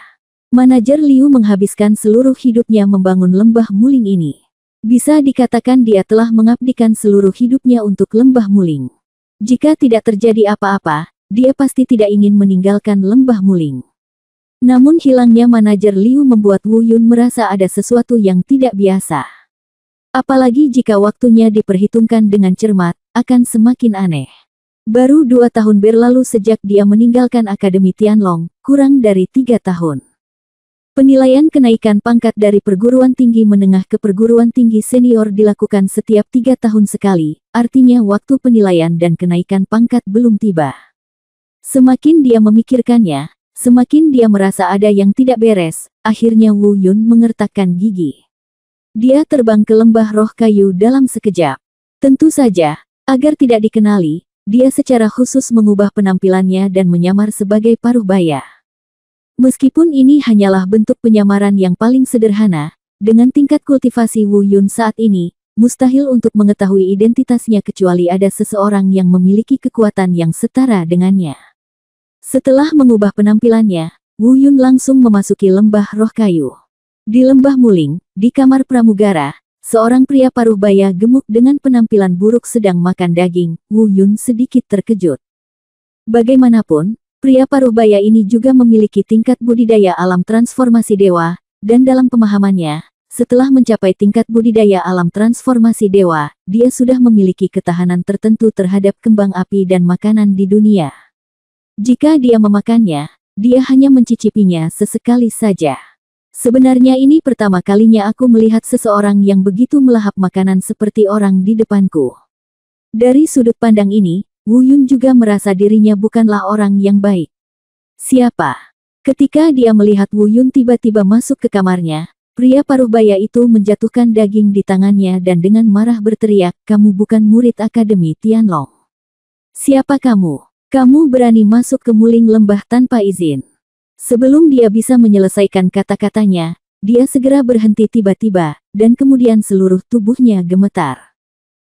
Manajer Liu menghabiskan seluruh hidupnya membangun Lembah Muling ini. Bisa dikatakan dia telah mengabdikan seluruh hidupnya untuk Lembah Muling. Jika tidak terjadi apa-apa, dia pasti tidak ingin meninggalkan Lembah Muling. Namun hilangnya manajer Liu membuat Wu Yun merasa ada sesuatu yang tidak biasa. Apalagi jika waktunya diperhitungkan dengan cermat, akan semakin aneh. Baru 2 tahun berlalu sejak dia meninggalkan Akademi Tianlong, kurang dari 3 tahun. Penilaian kenaikan pangkat dari perguruan tinggi menengah ke perguruan tinggi senior dilakukan setiap 3 tahun sekali, artinya waktu penilaian dan kenaikan pangkat belum tiba. Semakin dia memikirkannya, semakin dia merasa ada yang tidak beres. Akhirnya Wu Yun mengertakkan gigi. Dia terbang ke lembah roh kayu dalam sekejap. Tentu saja, agar tidak dikenali, dia secara khusus mengubah penampilannya dan menyamar sebagai paruh baya. Meskipun ini hanyalah bentuk penyamaran yang paling sederhana, dengan tingkat kultivasi Wu Yun saat ini, mustahil untuk mengetahui identitasnya kecuali ada seseorang yang memiliki kekuatan yang setara dengannya. Setelah mengubah penampilannya, Wu Yun langsung memasuki lembah roh kayu. Di Lembah Muling, di kamar pramugara, seorang pria paruh baya gemuk dengan penampilan buruk sedang makan daging. Wu Yun sedikit terkejut. Bagaimanapun, pria paruh baya ini juga memiliki tingkat budidaya alam transformasi dewa, dan dalam pemahamannya, setelah mencapai tingkat budidaya alam transformasi dewa, dia sudah memiliki ketahanan tertentu terhadap kembang api dan makanan di dunia. Jika dia memakannya, dia hanya mencicipinya sesekali saja. Sebenarnya ini pertama kalinya aku melihat seseorang yang begitu melahap makanan seperti orang di depanku. Dari sudut pandang ini, Wu Yun juga merasa dirinya bukanlah orang yang baik. Siapa? Ketika dia melihat Wu Yun tiba-tiba masuk ke kamarnya, pria paruh baya itu menjatuhkan daging di tangannya dan dengan marah berteriak, "Kamu bukan murid Akademi Tianlong. Siapa kamu? Kamu berani masuk ke Muling Lembah tanpa izin?" Sebelum dia bisa menyelesaikan kata-katanya, dia segera berhenti tiba-tiba, dan kemudian seluruh tubuhnya gemetar.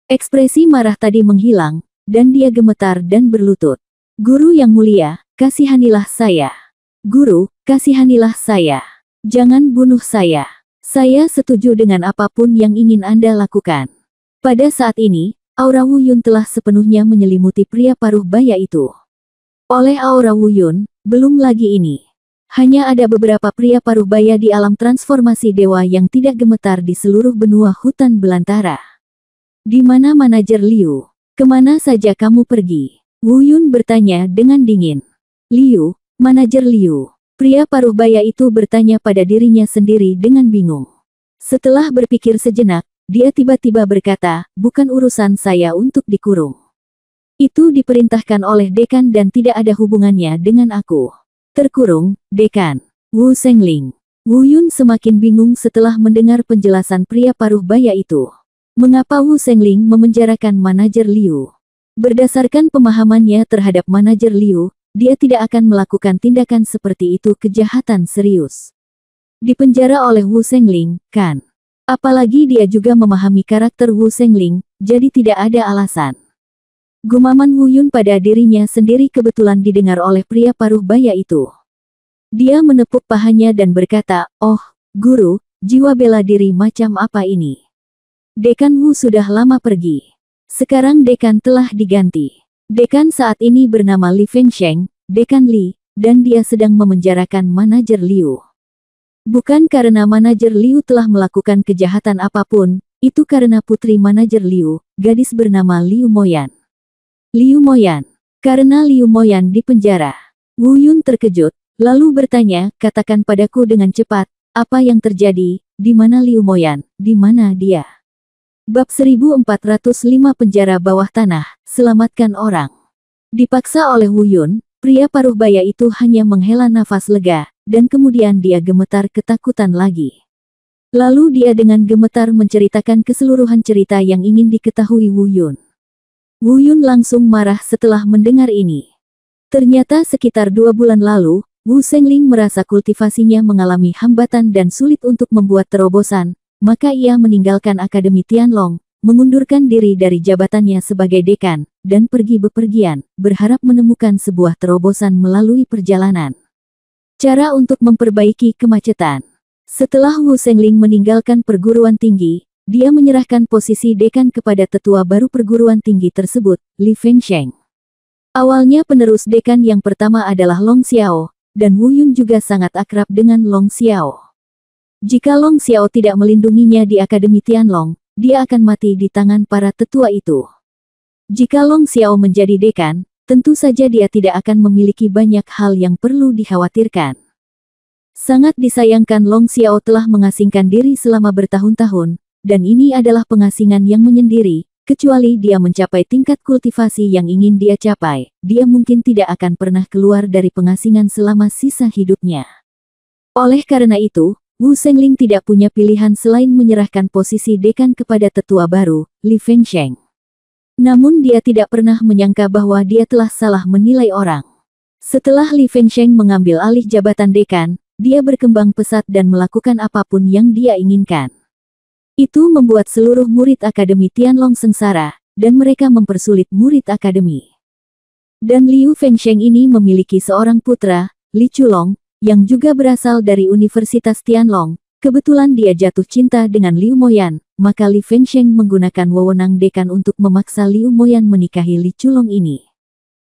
Ekspresi marah tadi menghilang, dan dia gemetar dan berlutut. "Guru yang mulia, kasihanilah saya. Guru, kasihanilah saya. Jangan bunuh saya. Saya setuju dengan apapun yang ingin Anda lakukan." Pada saat ini, aura Wu Yun telah sepenuhnya menyelimuti pria paruh baya itu. Oleh aura Wu Yun, belum lagi ini. Hanya ada beberapa pria paruh baya di alam transformasi dewa yang tidak gemetar di seluruh benua hutan belantara. "Di mana manajer Liu? Kemana saja kamu pergi?" Wu Yun bertanya dengan dingin. "Liu, manajer Liu." Pria paruh baya itu bertanya pada dirinya sendiri dengan bingung. Setelah berpikir sejenak, dia tiba-tiba berkata, "Bukan urusan saya untuk dikurung. Itu diperintahkan oleh dekan dan tidak ada hubungannya dengan aku." "Terkurung, dekan?" Wu Sengling. Wu Yun semakin bingung setelah mendengar penjelasan pria paruh baya itu. Mengapa Wu Sengling memenjarakan manajer Liu? Berdasarkan pemahamannya terhadap manajer Liu, dia tidak akan melakukan tindakan seperti itu, kejahatan serius. Dipenjara oleh Wu Sengling, kan? Apalagi dia juga memahami karakter Wu Sengling, jadi tidak ada alasan. Gumaman Wu Yun pada dirinya sendiri kebetulan didengar oleh pria paruh baya itu. Dia menepuk pahanya dan berkata, "Oh, guru, jiwa bela diri macam apa ini? Dekan Wu sudah lama pergi. Sekarang dekan telah diganti. Dekan saat ini bernama Li Fengsheng, Dekan Li, dan dia sedang memenjarakan manajer Liu. Bukan karena manajer Liu telah melakukan kejahatan apapun, itu karena putri manajer Liu, gadis bernama Liu Moyan. Liu Moyan. Karena Liu Moyan dipenjara." Wu Yun terkejut, lalu bertanya, "Katakan padaku dengan cepat, apa yang terjadi, di mana Liu Moyan, di mana dia?" Bab 1405 Penjara Bawah Tanah, Selamatkan Orang. Dipaksa oleh Wu Yun, pria paruh baya itu hanya menghela nafas lega, dan kemudian dia gemetar ketakutan lagi. Lalu dia dengan gemetar menceritakan keseluruhan cerita yang ingin diketahui Wu Yun. Wu Yun langsung marah setelah mendengar ini. Ternyata sekitar 2 bulan lalu, Wu Shengling merasa kultivasinya mengalami hambatan dan sulit untuk membuat terobosan, maka ia meninggalkan Akademi Tianlong, mengundurkan diri dari jabatannya sebagai dekan, dan pergi bepergian, berharap menemukan sebuah terobosan melalui perjalanan. Cara untuk memperbaiki kemacetan. Setelah Wu Shengling meninggalkan perguruan tinggi, dia menyerahkan posisi dekan kepada tetua baru perguruan tinggi tersebut, Li Fengsheng. Awalnya penerus dekan yang pertama adalah Long Xiao, dan Wu Yun juga sangat akrab dengan Long Xiao. Jika Long Xiao tidak melindunginya di Akademi Tianlong, dia akan mati di tangan para tetua itu. Jika Long Xiao menjadi dekan, tentu saja dia tidak akan memiliki banyak hal yang perlu dikhawatirkan. Sangat disayangkan Long Xiao telah mengasingkan diri selama bertahun-tahun, dan ini adalah pengasingan yang menyendiri, kecuali dia mencapai tingkat kultivasi yang ingin dia capai, dia mungkin tidak akan pernah keluar dari pengasingan selama sisa hidupnya. Oleh karena itu, Wu Shengling tidak punya pilihan selain menyerahkan posisi dekan kepada tetua baru, Li Fengsheng. Namun dia tidak pernah menyangka bahwa dia telah salah menilai orang. Setelah Li Fengsheng mengambil alih jabatan dekan, dia berkembang pesat dan melakukan apapun yang dia inginkan. Itu membuat seluruh murid Akademi Tianlong sengsara, dan mereka mempersulit murid akademi. Dan Liu Fengsheng ini memiliki seorang putra, Li Chulong, yang juga berasal dari Universitas Tianlong. Kebetulan dia jatuh cinta dengan Liu Moyan, maka Li Fengsheng menggunakan wewenang dekan untuk memaksa Liu Moyan menikahi Li Chulong ini.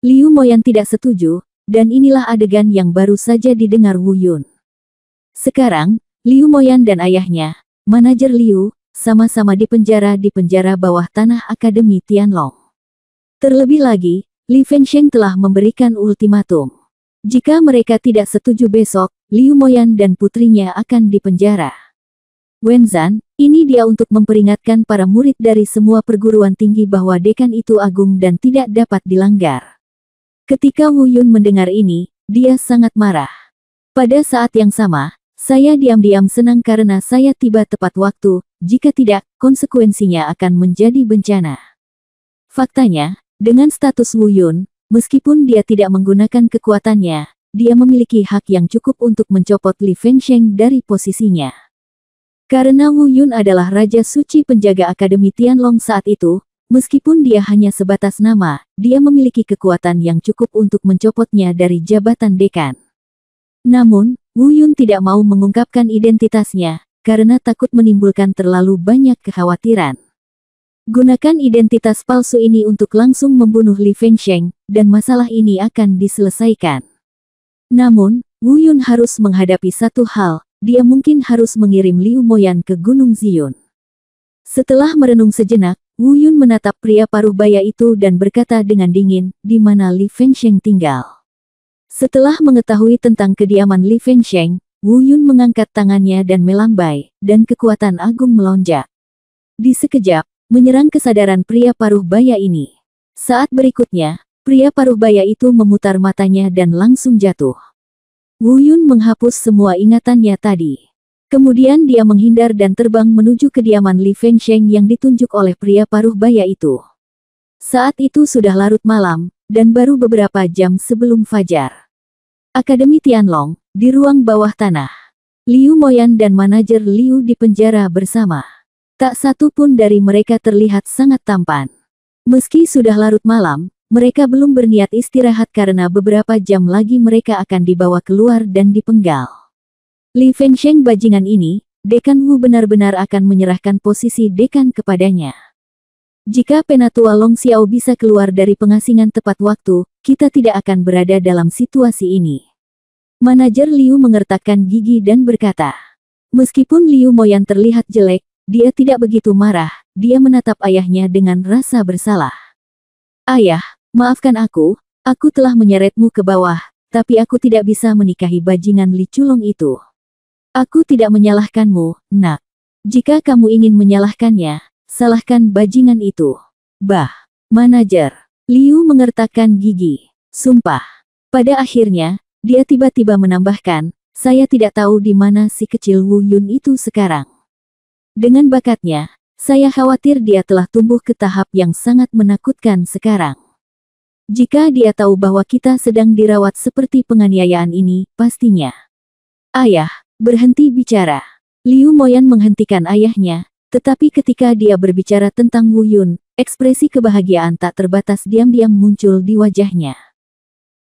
Liu Moyan tidak setuju, dan inilah adegan yang baru saja didengar Wu Yun. Sekarang, Liu Moyan dan ayahnya, manajer Liu, sama-sama di penjara bawah tanah Akademi Tianlong. Terlebih lagi, Li Fengsheng telah memberikan ultimatum. Jika mereka tidak setuju besok, Liu Moyan dan putrinya akan dipenjara. Wenzan, ini dia untuk memperingatkan para murid dari semua perguruan tinggi bahwa dekan itu agung dan tidak dapat dilanggar. Ketika Wu Yun mendengar ini, dia sangat marah. Pada saat yang sama, saya diam-diam senang karena saya tiba tepat waktu, jika tidak, konsekuensinya akan menjadi bencana. Faktanya, dengan status Wu Yun, meskipun dia tidak menggunakan kekuatannya, dia memiliki hak yang cukup untuk mencopot Li Fengsheng dari posisinya. Karena Wu Yun adalah Raja Suci penjaga Akademi Tianlong saat itu, meskipun dia hanya sebatas nama, dia memiliki kekuatan yang cukup untuk mencopotnya dari jabatan dekan. Namun, Wu Yun tidak mau mengungkapkan identitasnya, karena takut menimbulkan terlalu banyak kekhawatiran. Gunakan identitas palsu ini untuk langsung membunuh Li Fengsheng, dan masalah ini akan diselesaikan. Namun, Wu Yun harus menghadapi satu hal, dia mungkin harus mengirim Liu Moyan ke Gunung Ziyun. Setelah merenung sejenak, Wu Yun menatap pria paruh baya itu dan berkata dengan dingin, di mana Li Fengsheng tinggal. Setelah mengetahui tentang kediaman Li Fengsheng, Wu Yun mengangkat tangannya dan melambai, dan kekuatan agung melonjak. Di sekejap, menyerang kesadaran pria paruh baya ini. Saat berikutnya, pria paruh baya itu memutar matanya dan langsung jatuh. Wu Yun menghapus semua ingatannya tadi. Kemudian dia menghindar dan terbang menuju kediaman Li Fengsheng yang ditunjuk oleh pria paruh baya itu. Saat itu sudah larut malam, dan baru beberapa jam sebelum fajar. Akademi Tianlong, di ruang bawah tanah. Liu Moyan dan manajer Liu dipenjara bersama. Tak satu pun dari mereka terlihat sangat tampan. Meski sudah larut malam, mereka belum berniat istirahat karena beberapa jam lagi mereka akan dibawa keluar dan dipenggal. Li Fengsheng bajingan ini, Dekan Wu benar-benar akan menyerahkan posisi dekan kepadanya. Jika Penatua Long Xiao bisa keluar dari pengasingan tepat waktu, kita tidak akan berada dalam situasi ini. Manajer Liu mengertakkan gigi dan berkata. Meskipun Liu Moyan terlihat jelek, dia tidak begitu marah, dia menatap ayahnya dengan rasa bersalah. Ayah, maafkan aku telah menyeretmu ke bawah, tapi aku tidak bisa menikahi bajingan Li Chulong itu. Aku tidak menyalahkanmu, nak. Jika kamu ingin menyalahkannya, salahkan bajingan itu. Bah, manajer. Liu mengertakkan gigi. Sumpah. Pada akhirnya, dia tiba-tiba menambahkan, saya tidak tahu di mana si kecil Wu Yun itu sekarang. Dengan bakatnya, saya khawatir dia telah tumbuh ke tahap yang sangat menakutkan sekarang. Jika dia tahu bahwa kita sedang dirawat seperti penganiayaan ini, pastinya. Ayah, berhenti bicara. Liu Moyan menghentikan ayahnya, tetapi ketika dia berbicara tentang Wu Yun, ekspresi kebahagiaan tak terbatas diam-diam muncul di wajahnya.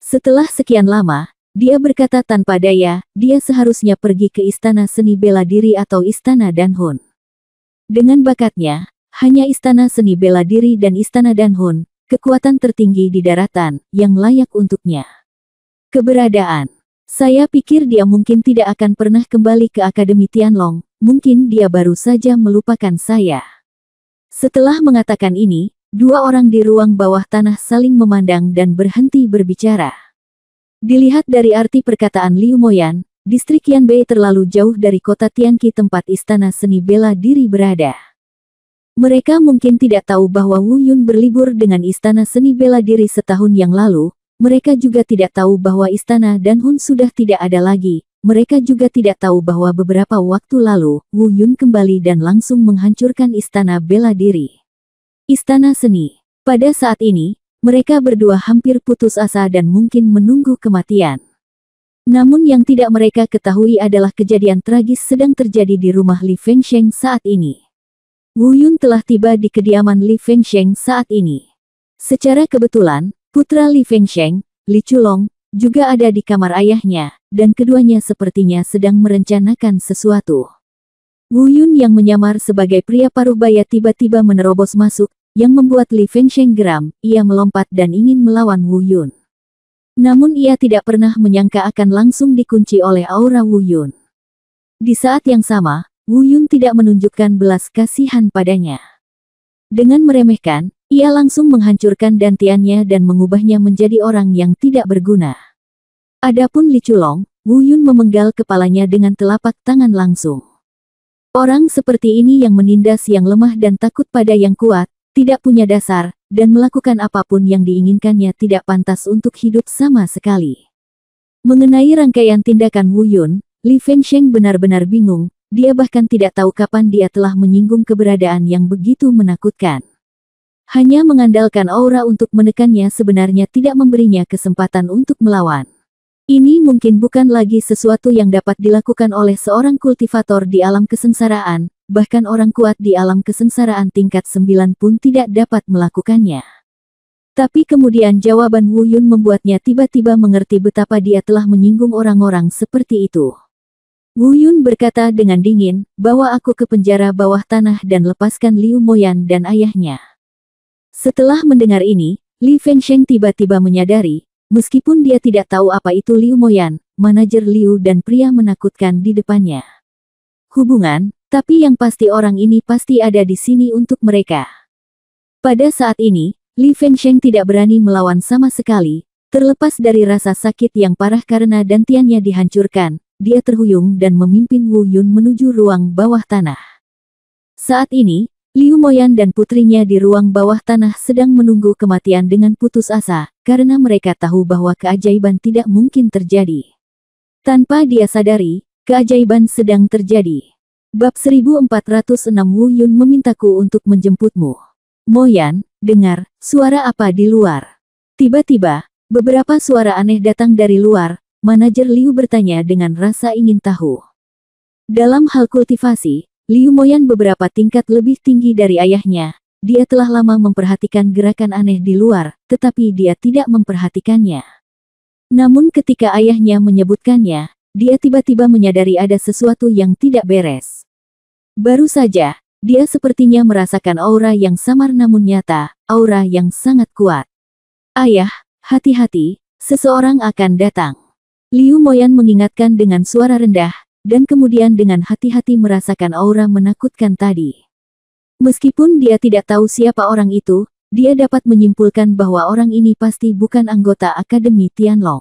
Setelah sekian lama, dia berkata tanpa daya, dia seharusnya pergi ke Istana Seni Bela Diri atau Istana Danhun. Dengan bakatnya, hanya Istana Seni Bela Diri dan Istana Danhun, kekuatan tertinggi di daratan, yang layak untuknya. Keberadaan. Saya pikir dia mungkin tidak akan pernah kembali ke Akademi Tianlong, mungkin dia baru saja melupakan saya. Setelah mengatakan ini, dua orang di ruang bawah tanah saling memandang dan berhenti berbicara. Dilihat dari arti perkataan Liu Moyan, distrik Yanbei terlalu jauh dari kota Tianqi tempat Istana Seni Bela Diri berada. Mereka mungkin tidak tahu bahwa Wu Yun berlibur dengan Istana Seni Bela Diri setahun yang lalu. Mereka juga tidak tahu bahwa Istana Danhun sudah tidak ada lagi. Mereka juga tidak tahu bahwa beberapa waktu lalu, Wu Yun kembali dan langsung menghancurkan Istana Bela Diri. Istana Seni. Pada saat ini, mereka berdua hampir putus asa dan mungkin menunggu kematian. Namun yang tidak mereka ketahui adalah kejadian tragis sedang terjadi di rumah Li Fengsheng saat ini. Wu Yun telah tiba di kediaman Li Fengsheng saat ini. Secara kebetulan, putra Li Fengsheng, Li Chulong, juga ada di kamar ayahnya, dan keduanya sepertinya sedang merencanakan sesuatu. Wu Yun yang menyamar sebagai pria paruh baya tiba-tiba menerobos masuk, yang membuat Li Fengsheng geram. Ia melompat dan ingin melawan Wu Yun. Namun ia tidak pernah menyangka akan langsung dikunci oleh aura Wu Yun. Di saat yang sama, Wu Yun tidak menunjukkan belas kasihan padanya. Dengan meremehkan, ia langsung menghancurkan dantiannya dan mengubahnya menjadi orang yang tidak berguna. Adapun Li Chulong, Wu Yun memenggal kepalanya dengan telapak tangan langsung. Orang seperti ini yang menindas yang lemah dan takut pada yang kuat, tidak punya dasar, dan melakukan apapun yang diinginkannya tidak pantas untuk hidup sama sekali. Mengenai rangkaian tindakan Wu Yun, Li Fengsheng benar-benar bingung, dia bahkan tidak tahu kapan dia telah menyinggung keberadaan yang begitu menakutkan. Hanya mengandalkan aura untuk menekannya sebenarnya tidak memberinya kesempatan untuk melawan. Ini mungkin bukan lagi sesuatu yang dapat dilakukan oleh seorang kultivator di alam kesengsaraan, bahkan orang kuat di alam kesengsaraan tingkat 9 pun tidak dapat melakukannya. Tapi kemudian jawaban Wu Yun membuatnya tiba-tiba mengerti betapa dia telah menyinggung orang-orang seperti itu. Wu Yun berkata dengan dingin, "Bawa aku ke penjara bawah tanah dan lepaskan Liu Moyan dan ayahnya." Setelah mendengar ini, Li Fengsheng tiba-tiba menyadari, meskipun dia tidak tahu apa itu Liu Moyan, manajer Liu dan pria menakutkan di depannya. Hubungan, tapi yang pasti orang ini pasti ada di sini untuk mereka. Pada saat ini, Li Fengsheng tidak berani melawan sama sekali, terlepas dari rasa sakit yang parah karena dantiannya dihancurkan, dia terhuyung dan memimpin Wu Yun menuju ruang bawah tanah. Saat ini, Liu Moyan dan putrinya di ruang bawah tanah sedang menunggu kematian dengan putus asa, karena mereka tahu bahwa keajaiban tidak mungkin terjadi. Tanpa dia sadari, keajaiban sedang terjadi. Bab 1406 Wu Yun memintaku untuk menjemputmu. Moyan, dengar, suara apa di luar? Tiba-tiba, beberapa suara aneh datang dari luar, manajer Liu bertanya dengan rasa ingin tahu. Dalam hal kultivasi, Liu Moyan beberapa tingkat lebih tinggi dari ayahnya. Dia telah lama memperhatikan gerakan aneh di luar, tetapi dia tidak memperhatikannya. Namun ketika ayahnya menyebutkannya, dia tiba-tiba menyadari ada sesuatu yang tidak beres. Baru saja, dia sepertinya merasakan aura yang samar namun nyata, aura yang sangat kuat. "Ayah, hati-hati, seseorang akan datang." Liu Moyan mengingatkan dengan suara rendah, dan kemudian dengan hati-hati merasakan aura menakutkan tadi. Meskipun dia tidak tahu siapa orang itu, dia dapat menyimpulkan bahwa orang ini pasti bukan anggota Akademi Tianlong.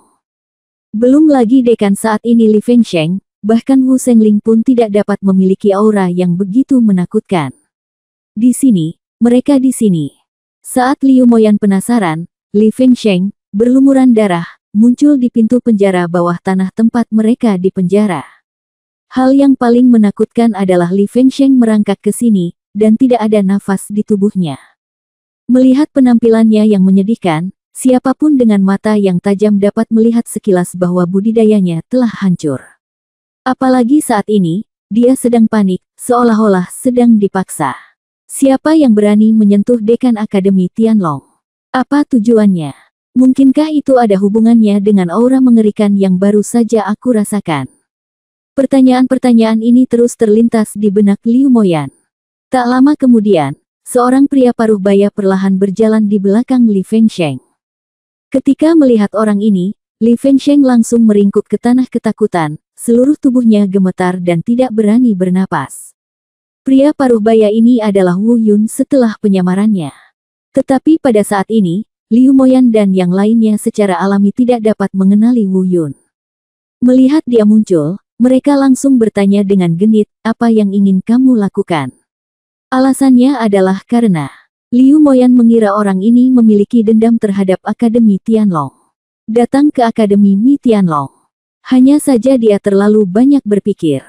Belum lagi dekan saat ini Li Fengsheng, bahkan Wu Shengling pun tidak dapat memiliki aura yang begitu menakutkan. Di sini, mereka di sini. Saat Liu Moyan penasaran, Li Fengsheng, berlumuran darah, muncul di pintu penjara bawah tanah tempat mereka dipenjara. Hal yang paling menakutkan adalah Li Fengsheng merangkak ke sini, dan tidak ada nafas di tubuhnya. Melihat penampilannya yang menyedihkan, siapapun dengan mata yang tajam dapat melihat sekilas bahwa budidayanya telah hancur. Apalagi saat ini, dia sedang panik, seolah-olah sedang dipaksa. Siapa yang berani menyentuh dekan Akademi Tianlong? Apa tujuannya? Mungkinkah itu ada hubungannya dengan aura mengerikan yang baru saja aku rasakan? Pertanyaan-pertanyaan ini terus terlintas di benak Liu Moyan. Tak lama kemudian, seorang pria paruh baya perlahan berjalan di belakang Li Fengsheng. Ketika melihat orang ini, Li Fengsheng langsung meringkuk ke tanah ketakutan, seluruh tubuhnya gemetar dan tidak berani bernapas. Pria paruh baya ini adalah Wu Yun setelah penyamarannya. Tetapi pada saat ini, Liu Moyan dan yang lainnya secara alami tidak dapat mengenali Wu Yun. Melihat dia muncul, mereka langsung bertanya dengan genit, "Apa yang ingin kamu lakukan?" Alasannya adalah karena Liu Moyan mengira orang ini memiliki dendam terhadap Akademi Tianlong. Datang ke Akademi Mi Tianlong. Hanya saja dia terlalu banyak berpikir.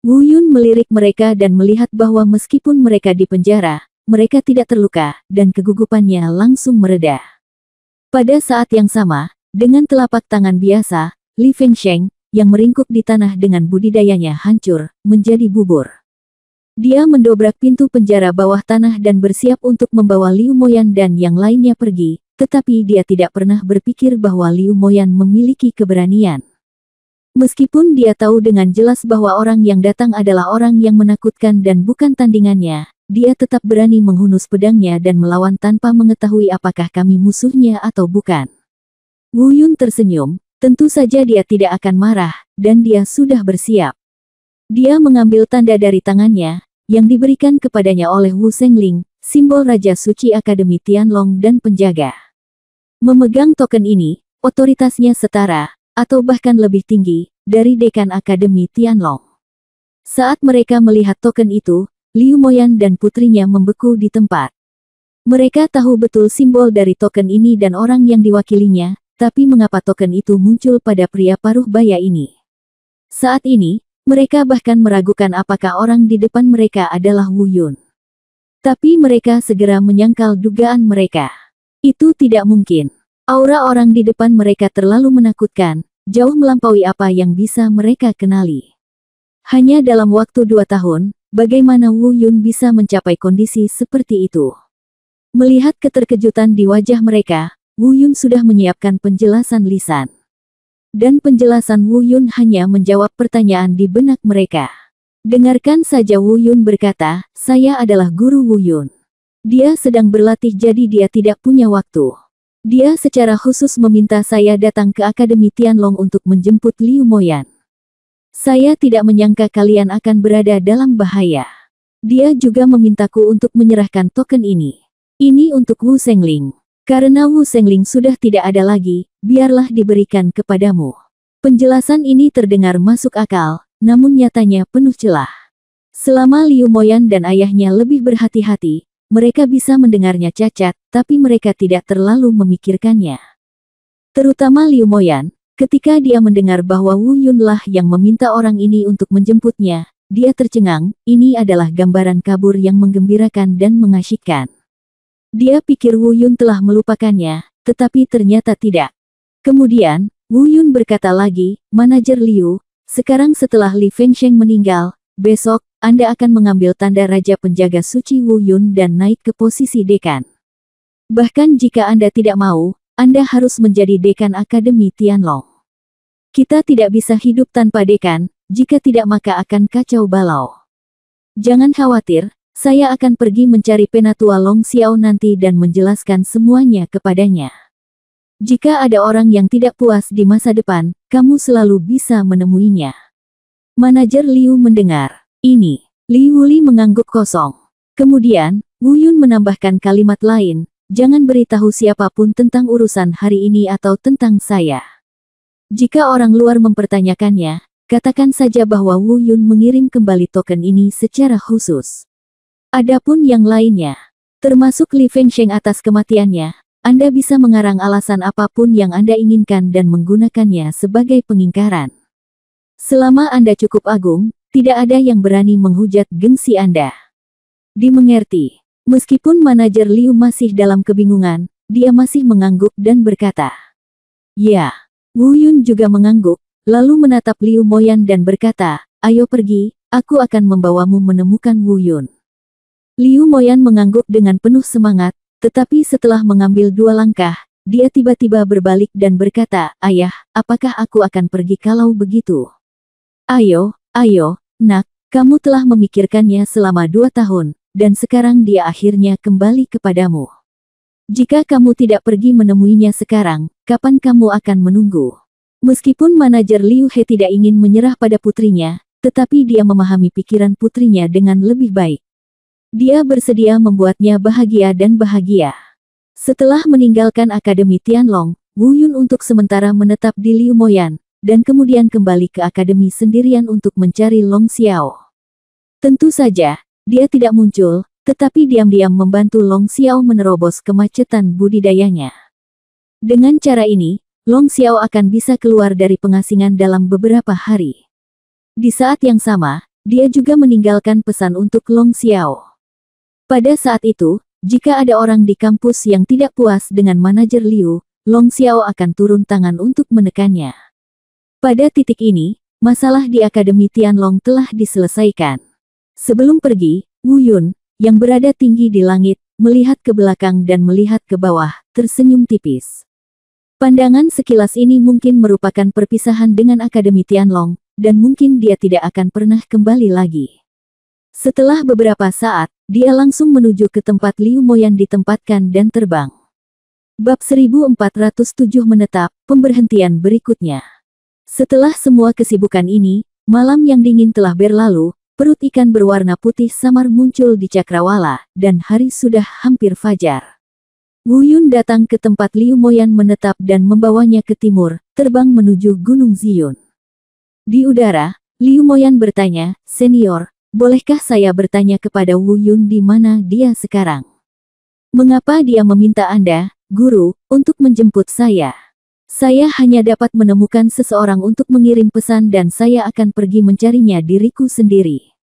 Wu Yun melirik mereka dan melihat bahwa meskipun mereka di penjara, mereka tidak terluka, dan kegugupannya langsung mereda. Pada saat yang sama, dengan telapak tangan biasa, Li Fengsheng, yang meringkuk di tanah dengan budidayanya hancur, menjadi bubur. Dia mendobrak pintu penjara bawah tanah dan bersiap untuk membawa Liu Moyan dan yang lainnya pergi, tetapi dia tidak pernah berpikir bahwa Liu Moyan memiliki keberanian. Meskipun dia tahu dengan jelas bahwa orang yang datang adalah orang yang menakutkan dan bukan tandingannya, dia tetap berani menghunus pedangnya dan melawan tanpa mengetahui apakah kami musuhnya atau bukan. Wu Yun tersenyum. Tentu saja dia tidak akan marah, dan dia sudah bersiap. Dia mengambil tanda dari tangannya, yang diberikan kepadanya oleh Wu Sengling, simbol Raja Suci Akademi Tianlong dan penjaga. Memegang token ini, otoritasnya setara, atau bahkan lebih tinggi, dari Dekan Akademi Tianlong. Saat mereka melihat token itu, Liu Moyan dan putrinya membeku di tempat. Mereka tahu betul simbol dari token ini dan orang yang diwakilinya, tapi mengapa token itu muncul pada pria paruh baya ini? Saat ini, mereka bahkan meragukan apakah orang di depan mereka adalah Wu Yun. Tapi mereka segera menyangkal dugaan mereka. Itu tidak mungkin. Aura orang di depan mereka terlalu menakutkan, jauh melampaui apa yang bisa mereka kenali. Hanya dalam waktu 2 tahun, bagaimana Wu Yun bisa mencapai kondisi seperti itu? Melihat keterkejutan di wajah mereka, Wu Yun sudah menyiapkan penjelasan lisan. Dan penjelasan Wu Yun hanya menjawab pertanyaan di benak mereka. Dengarkan saja, Wu Yun berkata, "Saya adalah guru Wu Yun. Dia sedang berlatih jadi dia tidak punya waktu. Dia secara khusus meminta saya datang ke Akademi Tianlong untuk menjemput Liu Moyan. Saya tidak menyangka kalian akan berada dalam bahaya. Dia juga memintaku untuk menyerahkan token ini. Ini untuk Wu Sengling. Karena Wu Sengling sudah tidak ada lagi, biarlah diberikan kepadamu." Penjelasan ini terdengar masuk akal, namun nyatanya penuh celah. Selama Liu Moyan dan ayahnya lebih berhati-hati, mereka bisa mendengarnya cacat, tapi mereka tidak terlalu memikirkannya. Terutama Liu Moyan, ketika dia mendengar bahwa Wu Yun lah yang meminta orang ini untuk menjemputnya, dia tercengang. Ini adalah gambaran kabur yang menggembirakan dan mengasyikkan. Dia pikir Wu Yun telah melupakannya, tetapi ternyata tidak. Kemudian, Wu Yun berkata lagi, "Manajer Liu, sekarang setelah Li Fengsheng meninggal, besok, Anda akan mengambil tanda Raja Penjaga Suci Wu Yun dan naik ke posisi dekan. Bahkan jika Anda tidak mau, Anda harus menjadi dekan Akademi Tianlong. Kita tidak bisa hidup tanpa dekan, jika tidak maka akan kacau balau. Jangan khawatir, saya akan pergi mencari Penatua Long Xiao nanti dan menjelaskan semuanya kepadanya. Jika ada orang yang tidak puas di masa depan, kamu selalu bisa menemuinya." Manajer Liu mendengar ini. Liu Li mengangguk kosong. Kemudian, Wu Yun menambahkan kalimat lain, "Jangan beritahu siapapun tentang urusan hari ini atau tentang saya. Jika orang luar mempertanyakannya, katakan saja bahwa Wu Yun mengirim kembali token ini secara khusus. Adapun yang lainnya, termasuk Li Fengsheng atas kematiannya, Anda bisa mengarang alasan apapun yang Anda inginkan dan menggunakannya sebagai pengingkaran. Selama Anda cukup agung, tidak ada yang berani menghujat gengsi Anda. Dimengerti. Meskipun manajer Liu masih dalam kebingungan, dia masih mengangguk dan berkata, "Ya." Wu Yun juga mengangguk, lalu menatap Liu Moyan dan berkata, "Ayo pergi, aku akan membawamu menemukan Wu Yun." Liu Moyan mengangguk dengan penuh semangat, tetapi setelah mengambil 2 langkah, dia tiba-tiba berbalik dan berkata, "Ayah, apakah aku akan pergi kalau begitu?" Ayo, nak, kamu telah memikirkannya selama 2 tahun, dan sekarang dia akhirnya kembali kepadamu. Jika kamu tidak pergi menemuinya sekarang, kapan kamu akan menunggu?" Meskipun manajer Liu He tidak ingin menyerah pada putrinya, tetapi dia memahami pikiran putrinya dengan lebih baik. Dia bersedia membuatnya bahagia dan bahagia. Setelah meninggalkan Akademi Tianlong, Wu Yun untuk sementara menetap di Liu Moyan, dan kemudian kembali ke akademi sendirian untuk mencari Long Xiao. Tentu saja, dia tidak muncul, tetapi diam-diam membantu Long Xiao menerobos kemacetan budidayanya. Dengan cara ini, Long Xiao akan bisa keluar dari pengasingan dalam beberapa hari. Di saat yang sama, dia juga meninggalkan pesan untuk Long Xiao. Pada saat itu, jika ada orang di kampus yang tidak puas dengan manajer Liu, Long Xiao akan turun tangan untuk menekannya. Pada titik ini, masalah di Akademi Tianlong telah diselesaikan. Sebelum pergi, Wu Yun, yang berada tinggi di langit, melihat ke belakang dan melihat ke bawah, tersenyum tipis. Pandangan sekilas ini mungkin merupakan perpisahan dengan Akademi Tianlong, dan mungkin dia tidak akan pernah kembali lagi. Setelah beberapa saat, dia langsung menuju ke tempat Liu Moyan ditempatkan dan terbang. Bab 1407 menetap, pemberhentian berikutnya. Setelah semua kesibukan ini, malam yang dingin telah berlalu. Perut ikan berwarna putih samar muncul di cakrawala, dan hari sudah hampir fajar. Wu Yun datang ke tempat Liu Moyan menetap dan membawanya ke timur, terbang menuju Gunung Ziyun. Di udara, Liu Moyan bertanya, "Senior, bolehkah saya bertanya kepada Wu Yun di mana dia sekarang? Mengapa dia meminta Anda, guru, untuk menjemput saya? Saya hanya dapat menemukan seseorang untuk mengirim pesan dan saya akan pergi mencarinya diriku sendiri."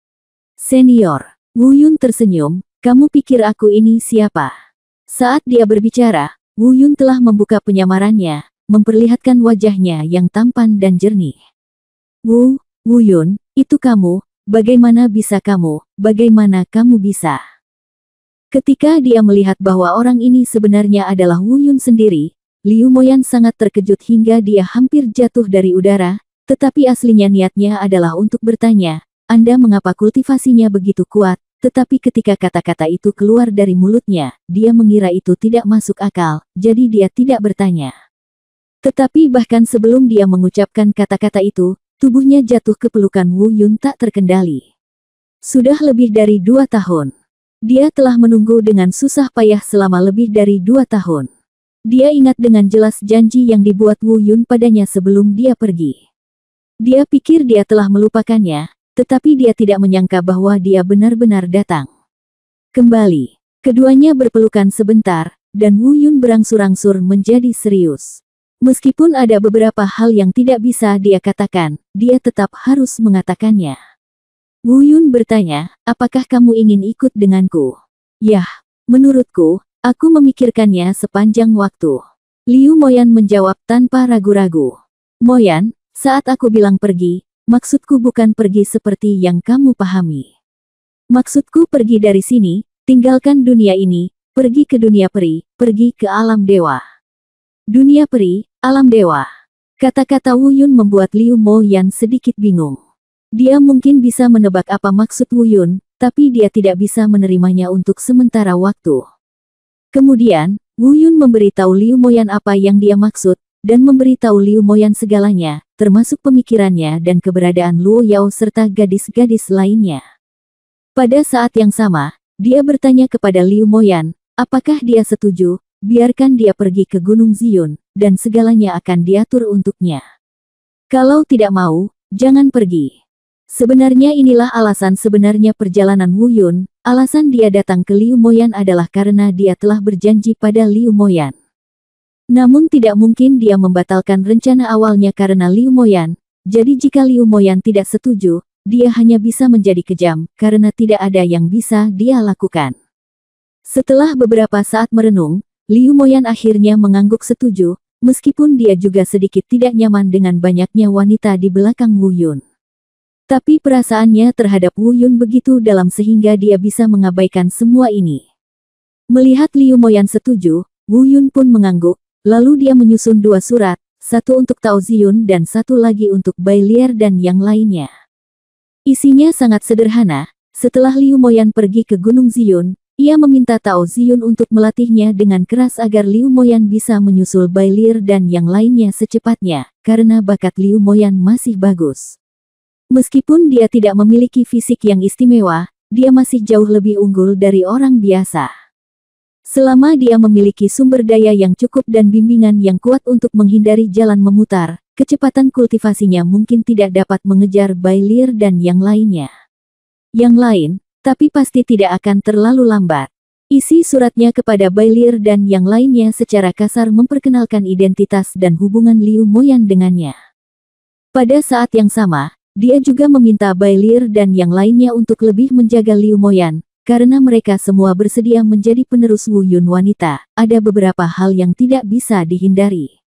"Senior." Wu Yun tersenyum, "Kamu pikir aku ini siapa?" Saat dia berbicara, Wu Yun telah membuka penyamarannya, memperlihatkan wajahnya yang tampan dan jernih. Wu Yun, itu kamu, bagaimana kamu bisa? Ketika dia melihat bahwa orang ini sebenarnya adalah Wu Yun sendiri, Liu Moyan sangat terkejut hingga dia hampir jatuh dari udara, tetapi aslinya niatnya adalah untuk bertanya, "Anda mengapa kultivasinya begitu kuat?" Tetapi ketika kata-kata itu keluar dari mulutnya, dia mengira itu tidak masuk akal, jadi dia tidak bertanya. Tetapi bahkan sebelum dia mengucapkan kata-kata itu, tubuhnya jatuh ke pelukan Wu Yun tak terkendali. Sudah lebih dari 2 tahun. Dia telah menunggu dengan susah payah selama lebih dari 2 tahun. Dia ingat dengan jelas janji yang dibuat Wu Yun padanya sebelum dia pergi. Dia pikir dia telah melupakannya, tetapi dia tidak menyangka bahwa dia benar-benar datang. Kembali, keduanya berpelukan sebentar, dan Wu Yun berangsur-angsur menjadi serius. Meskipun ada beberapa hal yang tidak bisa dia katakan, dia tetap harus mengatakannya. Wu Yun bertanya, "Apakah kamu ingin ikut denganku?" "Yah, menurutku, aku memikirkannya sepanjang waktu." Liu Moyan menjawab tanpa ragu-ragu. "Moyan, saat aku bilang pergi, maksudku bukan pergi seperti yang kamu pahami. Maksudku pergi dari sini, tinggalkan dunia ini, pergi ke dunia peri, pergi ke alam dewa." Dunia peri, alam dewa. Kata-kata Wu Yun membuat Liu Moyan sedikit bingung. Dia mungkin bisa menebak apa maksud Wu Yun, tapi dia tidak bisa menerimanya untuk sementara waktu. Kemudian, Wu Yun memberitahu Liu Moyan apa yang dia maksud, dan memberitahu Liu Moyan segalanya, termasuk pemikirannya dan keberadaan Luo Yao serta gadis-gadis lainnya. Pada saat yang sama, dia bertanya kepada Liu Moyan, apakah dia setuju, biarkan dia pergi ke Gunung Ziyun, dan segalanya akan diatur untuknya. Kalau tidak mau, jangan pergi. Sebenarnya inilah alasan sebenarnya perjalanan Wu Yun, alasan dia datang ke Liu Moyan adalah karena dia telah berjanji pada Liu Moyan. Namun tidak mungkin dia membatalkan rencana awalnya karena Liu Moyan, jadi jika Liu Moyan tidak setuju, dia hanya bisa menjadi kejam karena tidak ada yang bisa dia lakukan. Setelah beberapa saat merenung, Liu Moyan akhirnya mengangguk setuju, meskipun dia juga sedikit tidak nyaman dengan banyaknya wanita di belakang Wu Yun. Tapi perasaannya terhadap Wu Yun begitu dalam sehingga dia bisa mengabaikan semua ini. Melihat Liu Moyan setuju, Wu Yun pun mengangguk, lalu dia menyusun 2 surat, satu untuk Tao Ziyun dan satu lagi untuk Bai Lier dan yang lainnya. Isinya sangat sederhana. Setelah Liu Moyan pergi ke Gunung Ziyun, ia meminta Tao Ziyun untuk melatihnya dengan keras agar Liu Moyan bisa menyusul Bai Lier dan yang lainnya secepatnya, karena bakat Liu Moyan masih bagus. Meskipun dia tidak memiliki fisik yang istimewa, dia masih jauh lebih unggul dari orang biasa. Selama dia memiliki sumber daya yang cukup dan bimbingan yang kuat untuk menghindari jalan memutar, kecepatan kultivasinya mungkin tidak dapat mengejar Bai Lier dan yang lainnya. Yang lain, tapi pasti tidak akan terlalu lambat. Isi suratnya kepada Bai Lier dan yang lainnya secara kasar memperkenalkan identitas dan hubungan Liu Moyan dengannya. Pada saat yang sama, dia juga meminta Bai Lier dan yang lainnya untuk lebih menjaga Liu Moyan, karena mereka semua bersedia menjadi penerus Wu Yun wanita. Ada beberapa hal yang tidak bisa dihindari.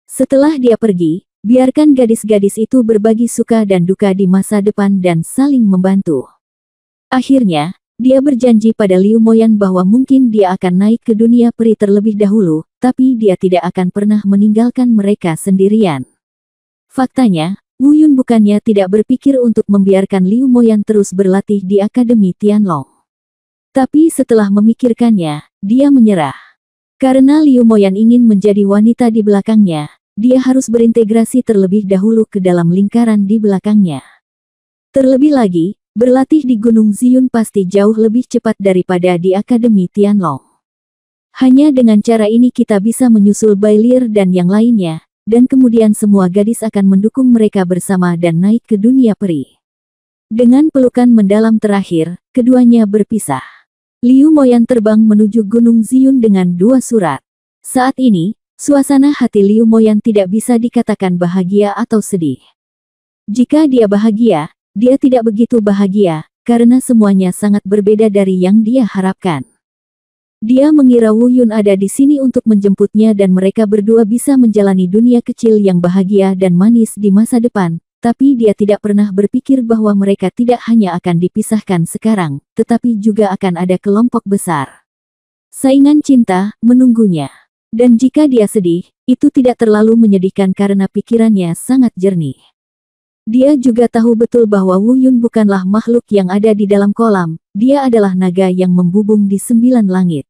Setelah dia pergi, biarkan gadis-gadis itu berbagi suka dan duka di masa depan dan saling membantu. Akhirnya, dia berjanji pada Liu Moyan bahwa mungkin dia akan naik ke dunia peri terlebih dahulu, tapi dia tidak akan pernah meninggalkan mereka sendirian. Faktanya, Wu Yun bukannya tidak berpikir untuk membiarkan Liu Moyan terus berlatih di Akademi Tianlong. Tapi setelah memikirkannya, dia menyerah. Karena Liu Moyan ingin menjadi wanita di belakangnya, dia harus berintegrasi terlebih dahulu ke dalam lingkaran di belakangnya. Terlebih lagi, berlatih di Gunung Ziyun pasti jauh lebih cepat daripada di Akademi Tianlong. Hanya dengan cara ini kita bisa menyusul Bai Lier dan yang lainnya, dan kemudian semua gadis akan mendukung mereka bersama dan naik ke dunia peri. Dengan pelukan mendalam terakhir, keduanya berpisah. Liu Moyan terbang menuju Gunung Ziyun dengan 2 surat. Saat ini, suasana hati Liu Moyan tidak bisa dikatakan bahagia atau sedih. Jika dia bahagia, dia tidak begitu bahagia, karena semuanya sangat berbeda dari yang dia harapkan. Dia mengira Wu Yun ada di sini untuk menjemputnya dan mereka berdua bisa menjalani dunia kecil yang bahagia dan manis di masa depan, tapi dia tidak pernah berpikir bahwa mereka tidak hanya akan dipisahkan sekarang, tetapi juga akan ada kelompok besar. Saingan cinta menunggunya. Dan jika dia sedih, itu tidak terlalu menyedihkan karena pikirannya sangat jernih. Dia juga tahu betul bahwa Wu Yun bukanlah makhluk yang ada di dalam kolam, dia adalah naga yang membubung di 9 langit.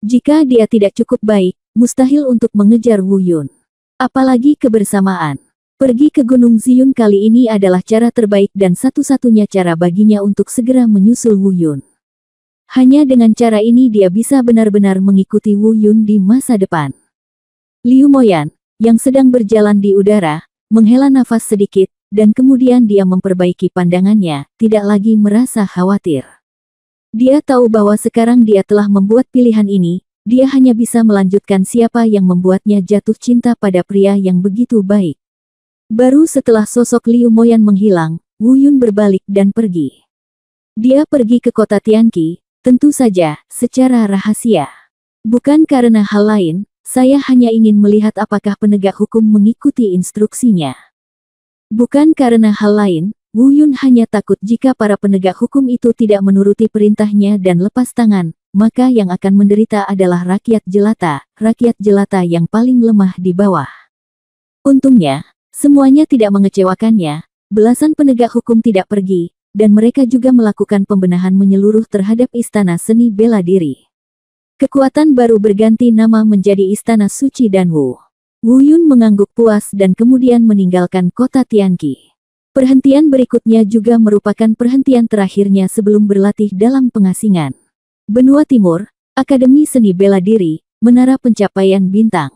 Jika dia tidak cukup baik, mustahil untuk mengejar Wu Yun. Apalagi kebersamaan. Pergi ke Gunung Ziyun kali ini adalah cara terbaik dan satu-satunya cara baginya untuk segera menyusul Wu Yun. Hanya dengan cara ini dia bisa benar-benar mengikuti Wu Yun di masa depan. Liu Moyan, yang sedang berjalan di udara, menghela nafas sedikit, dan kemudian dia memperbaiki pandangannya, tidak lagi merasa khawatir. Dia tahu bahwa sekarang dia telah membuat pilihan ini, dia hanya bisa melanjutkan siapa yang membuatnya jatuh cinta pada pria yang begitu baik. Baru setelah sosok Liu Moyan menghilang, Wu Yun berbalik dan pergi. Dia pergi ke kota Tianqi, tentu saja, secara rahasia. Bukan karena hal lain, saya hanya ingin melihat apakah penegak hukum mengikuti instruksinya. Bukan karena hal lain, Wu Yun hanya takut jika para penegak hukum itu tidak menuruti perintahnya dan lepas tangan, maka yang akan menderita adalah rakyat jelata yang paling lemah di bawah. Untungnya, semuanya tidak mengecewakannya, belasan penegak hukum tidak pergi, dan mereka juga melakukan pembenahan menyeluruh terhadap Istana Seni Bela Diri. Kekuatan baru berganti nama menjadi Istana Suci Danwu. Wu Yun mengangguk puas dan kemudian meninggalkan kota Tianqi. Perhentian berikutnya juga merupakan perhentian terakhirnya sebelum berlatih dalam pengasingan. Benua Timur, Akademi Seni Bela Diri, Menara Pencapaian Bintang.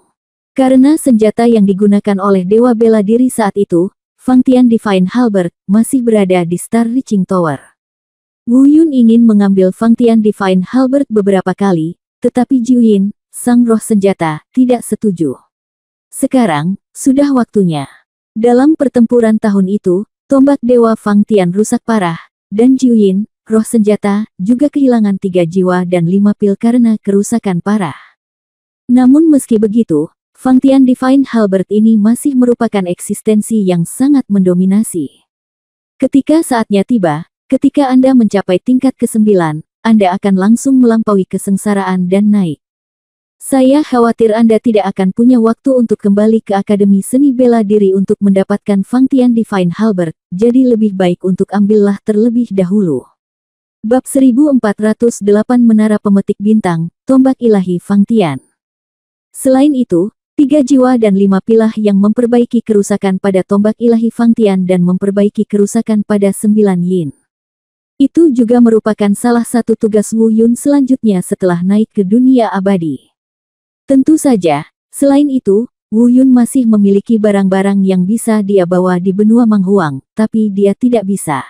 Karena senjata yang digunakan oleh Dewa Bela Diri saat itu, Fang Tian Divine Halberd, masih berada di Star Reaching Tower. Wu Yun ingin mengambil Fang Tian Divine Halberd beberapa kali, tetapi Jiu Yin, sang roh senjata, tidak setuju. Sekarang, sudah waktunya. Dalam pertempuran tahun itu, tombak Dewa Fang Tian rusak parah, dan Jiuyin, roh senjata, juga kehilangan 3 jiwa dan 5 pil karena kerusakan parah. Namun meski begitu, Fang Tian Divine Halberd ini masih merupakan eksistensi yang sangat mendominasi. Ketika saatnya tiba, ketika Anda mencapai tingkat ke-9, Anda akan langsung melampaui kesengsaraan dan naik. Saya khawatir Anda tidak akan punya waktu untuk kembali ke Akademi Seni Bela Diri untuk mendapatkan Fang Tian Divine Halberd, jadi lebih baik untuk ambillah terlebih dahulu. Bab 1408 Menara Pemetik Bintang, Tombak Ilahi Fang Tian. Selain itu, 3 jiwa dan 5 pilah yang memperbaiki kerusakan pada tombak ilahi Fang Tian dan memperbaiki kerusakan pada 9 yin. Itu juga merupakan salah satu tugas Wu Yun selanjutnya setelah naik ke dunia abadi. Tentu saja, selain itu, Wu Yun masih memiliki barang-barang yang bisa dia bawa di benua Manghuang, tapi dia tidak bisa.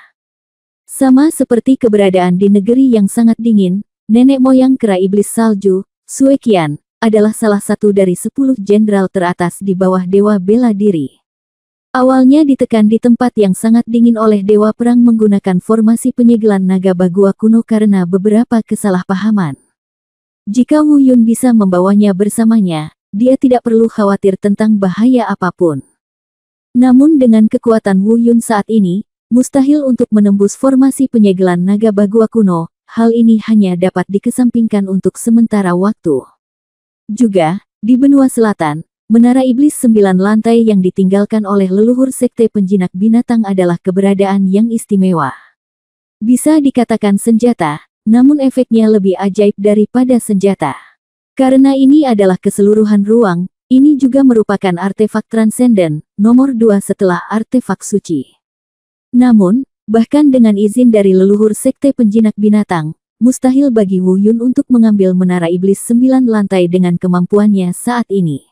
Sama seperti keberadaan di negeri yang sangat dingin, nenek moyang kera iblis salju, Sue Qian, adalah salah satu dari 10 jenderal teratas di bawah Dewa Bela Diri. Awalnya ditekan di tempat yang sangat dingin oleh Dewa Perang menggunakan formasi penyegelan naga Bagua kuno karena beberapa kesalahpahaman. Jika Wu Yun bisa membawanya bersamanya, dia tidak perlu khawatir tentang bahaya apapun. Namun dengan kekuatan Wu Yun saat ini, mustahil untuk menembus formasi penyegelan naga Bagua kuno, hal ini hanya dapat dikesampingkan untuk sementara waktu. Juga, di benua selatan, Menara Iblis 9 lantai yang ditinggalkan oleh leluhur Sekte Penjinak Binatang adalah keberadaan yang istimewa. Bisa dikatakan senjata, namun efeknya lebih ajaib daripada senjata. Karena ini adalah keseluruhan ruang, ini juga merupakan artefak transenden, nomor 2 setelah artefak suci. Namun, bahkan dengan izin dari leluhur Sekte Penjinak Binatang, mustahil bagi Wu Yun untuk mengambil Menara Iblis 9 lantai dengan kemampuannya saat ini.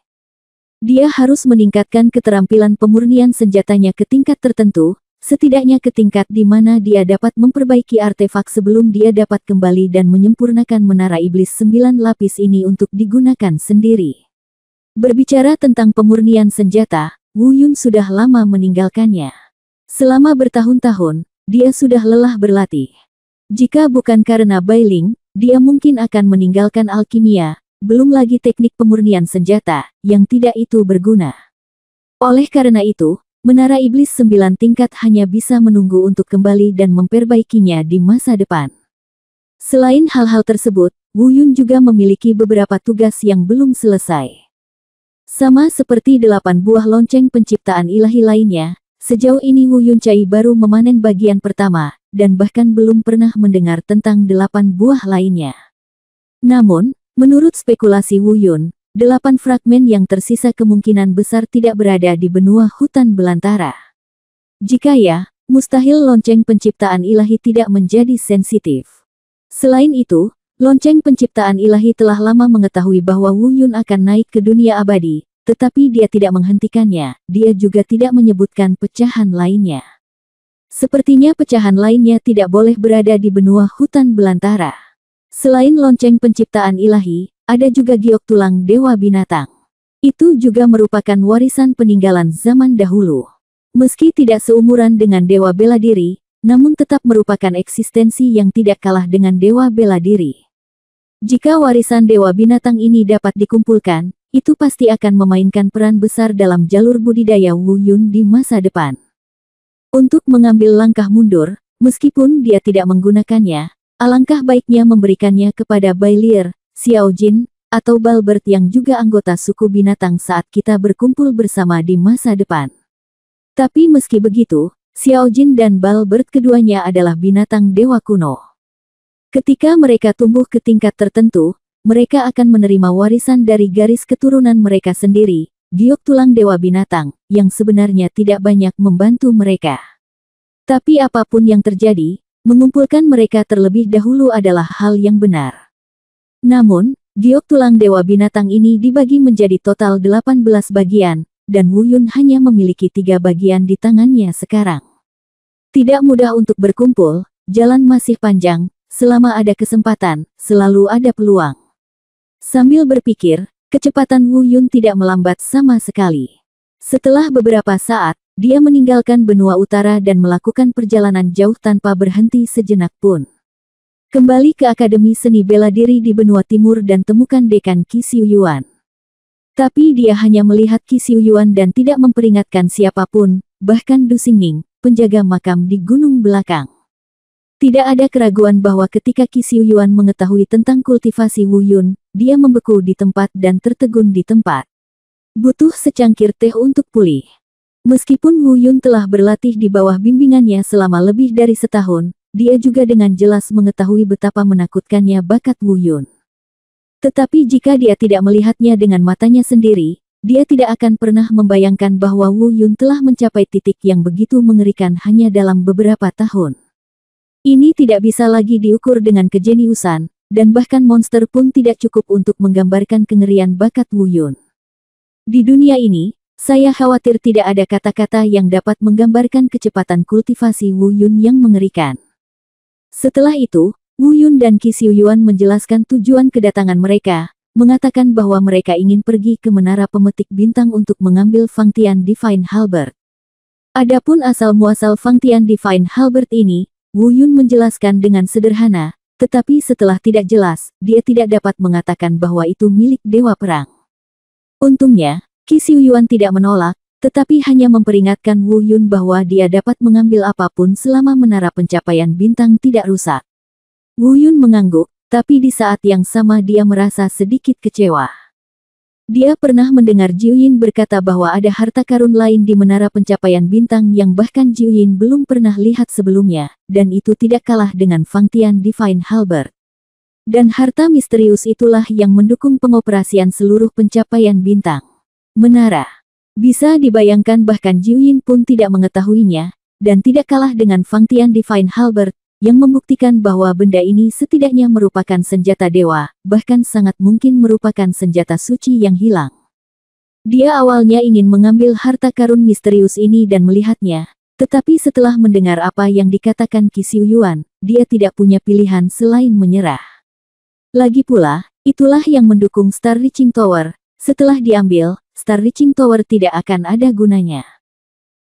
Dia harus meningkatkan keterampilan pemurnian senjatanya ke tingkat tertentu, setidaknya ke tingkat di mana dia dapat memperbaiki artefak sebelum dia dapat kembali dan menyempurnakan Menara Iblis 9 lapis ini untuk digunakan sendiri. Berbicara tentang pemurnian senjata, Wu Yun sudah lama meninggalkannya. Selama bertahun-tahun, dia sudah lelah berlatih. Jika bukan karena Bailing, dia mungkin akan meninggalkan alkimia, belum lagi teknik pemurnian senjata, yang tidak itu berguna. Oleh karena itu, Menara Iblis 9 tingkat hanya bisa menunggu untuk kembali dan memperbaikinya di masa depan. Selain hal-hal tersebut, Wu Yun juga memiliki beberapa tugas yang belum selesai. Sama seperti 8 buah lonceng penciptaan ilahi lainnya, sejauh ini Wu Yun Cai baru memanen bagian pertama, dan bahkan belum pernah mendengar tentang 8 buah lainnya. Namun, menurut spekulasi Wu Yun, 8 fragmen yang tersisa kemungkinan besar tidak berada di benua hutan belantara. Jika ya, mustahil lonceng penciptaan ilahi tidak menjadi sensitif. Selain itu, lonceng penciptaan ilahi telah lama mengetahui bahwa Wu Yun akan naik ke dunia abadi, tetapi dia tidak menghentikannya, dia juga tidak menyebutkan pecahan lainnya. Sepertinya pecahan lainnya tidak boleh berada di benua hutan belantara. Selain lonceng penciptaan ilahi, ada juga giok tulang Dewa Binatang. Itu juga merupakan warisan peninggalan zaman dahulu. Meski tidak seumuran dengan Dewa Bela Diri, namun tetap merupakan eksistensi yang tidak kalah dengan Dewa Bela Diri. Jika warisan Dewa Binatang ini dapat dikumpulkan, itu pasti akan memainkan peran besar dalam jalur budidaya Wu Yun di masa depan. Untuk mengambil langkah mundur, meskipun dia tidak menggunakannya, alangkah baiknya memberikannya kepada Bailier, Xiao Jin, atau Balbert yang juga anggota suku binatang saat kita berkumpul bersama di masa depan. Tapi meski begitu, Xiao Jin dan Balbert keduanya adalah binatang dewa kuno. Ketika mereka tumbuh ke tingkat tertentu, mereka akan menerima warisan dari garis keturunan mereka sendiri, giok tulang dewa binatang, yang sebenarnya tidak banyak membantu mereka. Tapi apapun yang terjadi, mengumpulkan mereka terlebih dahulu adalah hal yang benar. Namun, giok tulang dewa binatang ini dibagi menjadi total 18 bagian, dan Wu Yun hanya memiliki 3 bagian di tangannya sekarang. Tidak mudah untuk berkumpul, jalan masih panjang, selama ada kesempatan, selalu ada peluang. Sambil berpikir, kecepatan Wu Yun tidak melambat sama sekali. Setelah beberapa saat, dia meninggalkan benua utara dan melakukan perjalanan jauh tanpa berhenti sejenak pun. Kembali ke Akademi Seni Bela Diri di benua timur dan temukan dekan Qi Xiuyuan. Tapi dia hanya melihat Qi Xiuyuan dan tidak memperingatkan siapapun, bahkan Du Xingning, penjaga makam di gunung belakang. Tidak ada keraguan bahwa ketika Qi Xiuyuan mengetahui tentang kultivasi Wu Yun, dia membeku di tempat dan tertegun di tempat. Butuh secangkir teh untuk pulih. Meskipun Wu Yun telah berlatih di bawah bimbingannya selama lebih dari setahun, dia juga dengan jelas mengetahui betapa menakutkannya bakat Wu Yun. Tetapi jika dia tidak melihatnya dengan matanya sendiri, dia tidak akan pernah membayangkan bahwa Wu Yun telah mencapai titik yang begitu mengerikan hanya dalam beberapa tahun. Ini tidak bisa lagi diukur dengan kejeniusan, dan bahkan monster pun tidak cukup untuk menggambarkan kengerian bakat Wu Yun. Di dunia ini, saya khawatir tidak ada kata-kata yang dapat menggambarkan kecepatan kultivasi Wu Yun yang mengerikan. Setelah itu, Wu Yun dan Qi Xiuyuan menjelaskan tujuan kedatangan mereka, mengatakan bahwa mereka ingin pergi ke Menara Pemetik Bintang untuk mengambil Fangtian Divine Halberd. Adapun asal-muasal Fangtian Divine Halberd ini, Wu Yun menjelaskan dengan sederhana, tetapi setelah tidak jelas, dia tidak dapat mengatakan bahwa itu milik Dewa Perang. Untungnya, Qi Xiuyuan tidak menolak, tetapi hanya memperingatkan Wu Yun bahwa dia dapat mengambil apapun selama Menara Pencapaian Bintang tidak rusak. Wu Yun mengangguk, tapi di saat yang sama dia merasa sedikit kecewa. Dia pernah mendengar Jiu Yin berkata bahwa ada harta karun lain di Menara Pencapaian Bintang yang bahkan Jiu Yin belum pernah lihat sebelumnya, dan itu tidak kalah dengan Fangtian Divine Halberd. Dan harta misterius itulah yang mendukung pengoperasian seluruh pencapaian bintang. Menara. Bisa dibayangkan bahkan Jiu Yin pun tidak mengetahuinya, dan tidak kalah dengan Fangtian Divine Halberd, yang membuktikan bahwa benda ini setidaknya merupakan senjata dewa, bahkan sangat mungkin merupakan senjata suci yang hilang. Dia awalnya ingin mengambil harta karun misterius ini dan melihatnya, tetapi setelah mendengar apa yang dikatakan Qi Xiuyuan, dia tidak punya pilihan selain menyerah. Lagi pula, itulah yang mendukung Star Reaching Tower. Setelah diambil, Star Reaching Tower tidak akan ada gunanya.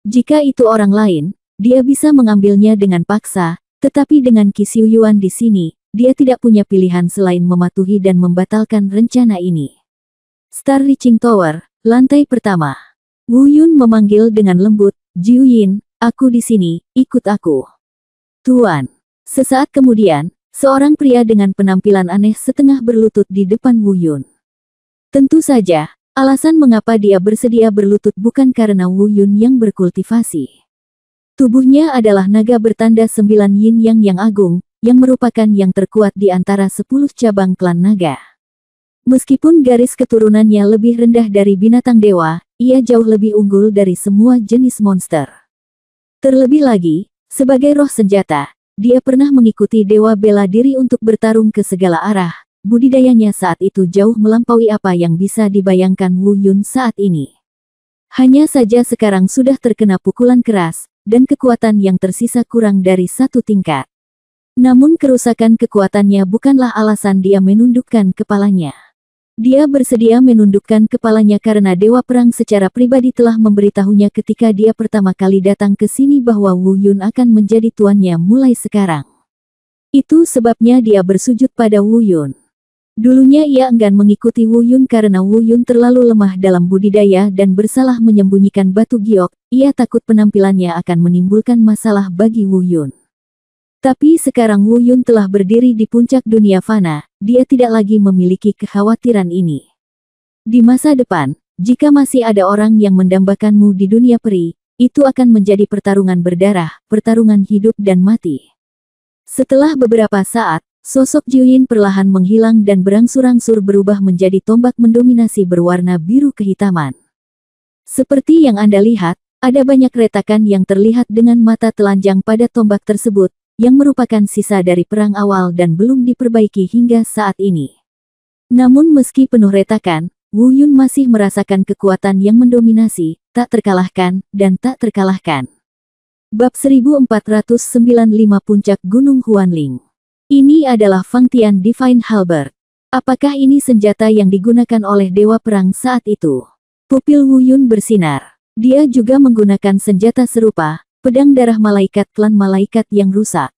Jika itu orang lain, dia bisa mengambilnya dengan paksa, tetapi dengan Qi Xiuyuan di sini, dia tidak punya pilihan selain mematuhi dan membatalkan rencana ini. Star Reaching Tower, lantai pertama. Wu Yun memanggil dengan lembut, "Jiu Yin, aku di sini, ikut aku." "Tuan." Sesaat kemudian, seorang pria dengan penampilan aneh setengah berlutut di depan Wu Yun. Tentu saja, alasan mengapa dia bersedia berlutut bukan karena Wu Yun yang berkultivasi. Tubuhnya adalah naga bertanda 9 yin yang agung, yang merupakan yang terkuat di antara 10 cabang klan naga. Meskipun garis keturunannya lebih rendah dari binatang dewa, ia jauh lebih unggul dari semua jenis monster. Terlebih lagi, sebagai roh senjata, dia pernah mengikuti dewa bela diri untuk bertarung ke segala arah. Budidayanya saat itu jauh melampaui apa yang bisa dibayangkan Wu Yun saat ini. Hanya saja sekarang sudah terkena pukulan keras, dan kekuatan yang tersisa kurang dari 1 tingkat. Namun kerusakan kekuatannya bukanlah alasan dia menundukkan kepalanya. Dia bersedia menundukkan kepalanya karena Dewa Perang secara pribadi telah memberitahunya ketika dia pertama kali datang ke sini bahwa Wu Yun akan menjadi tuannya mulai sekarang. Itu sebabnya dia bersujud pada Wu Yun. Dulunya ia enggan mengikuti Wu Yun karena Wu Yun terlalu lemah dalam budidaya dan bersalah menyembunyikan batu giok, ia takut penampilannya akan menimbulkan masalah bagi Wu Yun. Tapi sekarang Wu Yun telah berdiri di puncak dunia fana, dia tidak lagi memiliki kekhawatiran ini. Di masa depan, jika masih ada orang yang mendambakanmu di dunia peri, itu akan menjadi pertarungan berdarah, pertarungan hidup dan mati. Setelah beberapa saat, sosok Jiu Yin perlahan menghilang dan berangsur-angsur berubah menjadi tombak mendominasi berwarna biru kehitaman. Seperti yang Anda lihat, ada banyak retakan yang terlihat dengan mata telanjang pada tombak tersebut, yang merupakan sisa dari perang awal dan belum diperbaiki hingga saat ini. Namun meski penuh retakan, Wu Yun masih merasakan kekuatan yang mendominasi, tak terkalahkan, dan tak terkalahkan. Bab 1495 Puncak Gunung Huanling. Ini adalah Fangtian Divine Halberd. Apakah ini senjata yang digunakan oleh Dewa Perang saat itu? Pupil Wu Yun bersinar. Dia juga menggunakan senjata serupa, pedang darah malaikat klan malaikat yang rusak.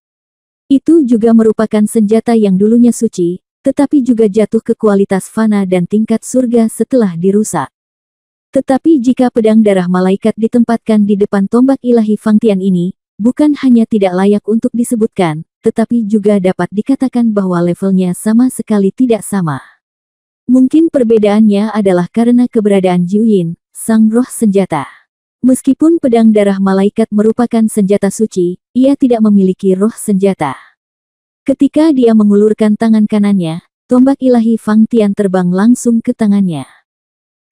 Itu juga merupakan senjata yang dulunya suci, tetapi juga jatuh ke kualitas fana dan tingkat surga setelah dirusak. Tetapi jika pedang darah malaikat ditempatkan di depan tombak ilahi Fang Tian ini, bukan hanya tidak layak untuk disebutkan, tetapi juga dapat dikatakan bahwa levelnya sama sekali tidak sama. Mungkin perbedaannya adalah karena keberadaan Jiuyin, sang roh senjata. Meskipun pedang darah malaikat merupakan senjata suci, ia tidak memiliki roh senjata. Ketika dia mengulurkan tangan kanannya, tombak ilahi Fang Tian terbang langsung ke tangannya.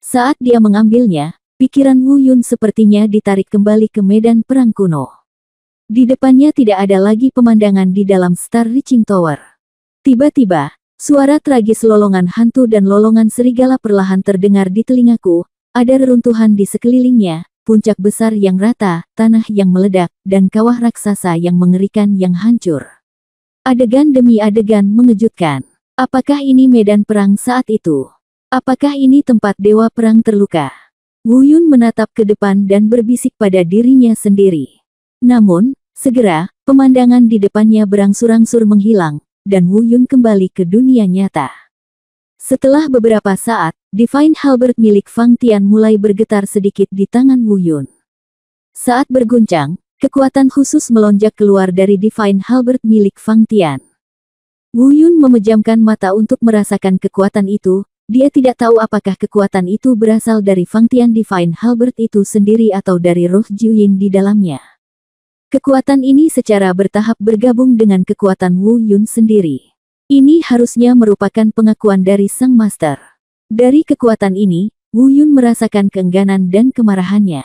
Saat dia mengambilnya, pikiran Wu Yun sepertinya ditarik kembali ke medan perang kuno. Di depannya tidak ada lagi pemandangan di dalam Star Reaching Tower. Tiba-tiba, suara tragis lolongan hantu dan lolongan serigala perlahan terdengar di telingaku. Ada reruntuhan di sekelilingnya, puncak besar yang rata, tanah yang meledak, dan kawah raksasa yang mengerikan yang hancur. Adegan demi adegan mengejutkan. Apakah ini medan perang saat itu? Apakah ini tempat dewa perang terluka? Wu Yun menatap ke depan dan berbisik pada dirinya sendiri. Namun, segera, pemandangan di depannya berangsur-angsur menghilang, dan Wu Yun kembali ke dunia nyata. Setelah beberapa saat, Divine Halberd milik Fang Tian mulai bergetar sedikit di tangan Wu Yun. Saat berguncang, kekuatan khusus melonjak keluar dari Divine Halberd milik Fang Tian. Wu Yun memejamkan mata untuk merasakan kekuatan itu. Dia tidak tahu apakah kekuatan itu berasal dari Fang Tian Divine Halberd itu sendiri atau dari roh Jiuyin di dalamnya. Kekuatan ini secara bertahap bergabung dengan kekuatan Wu Yun sendiri. Ini harusnya merupakan pengakuan dari sang master. Dari kekuatan ini, Wu Yun merasakan keengganan dan kemarahannya.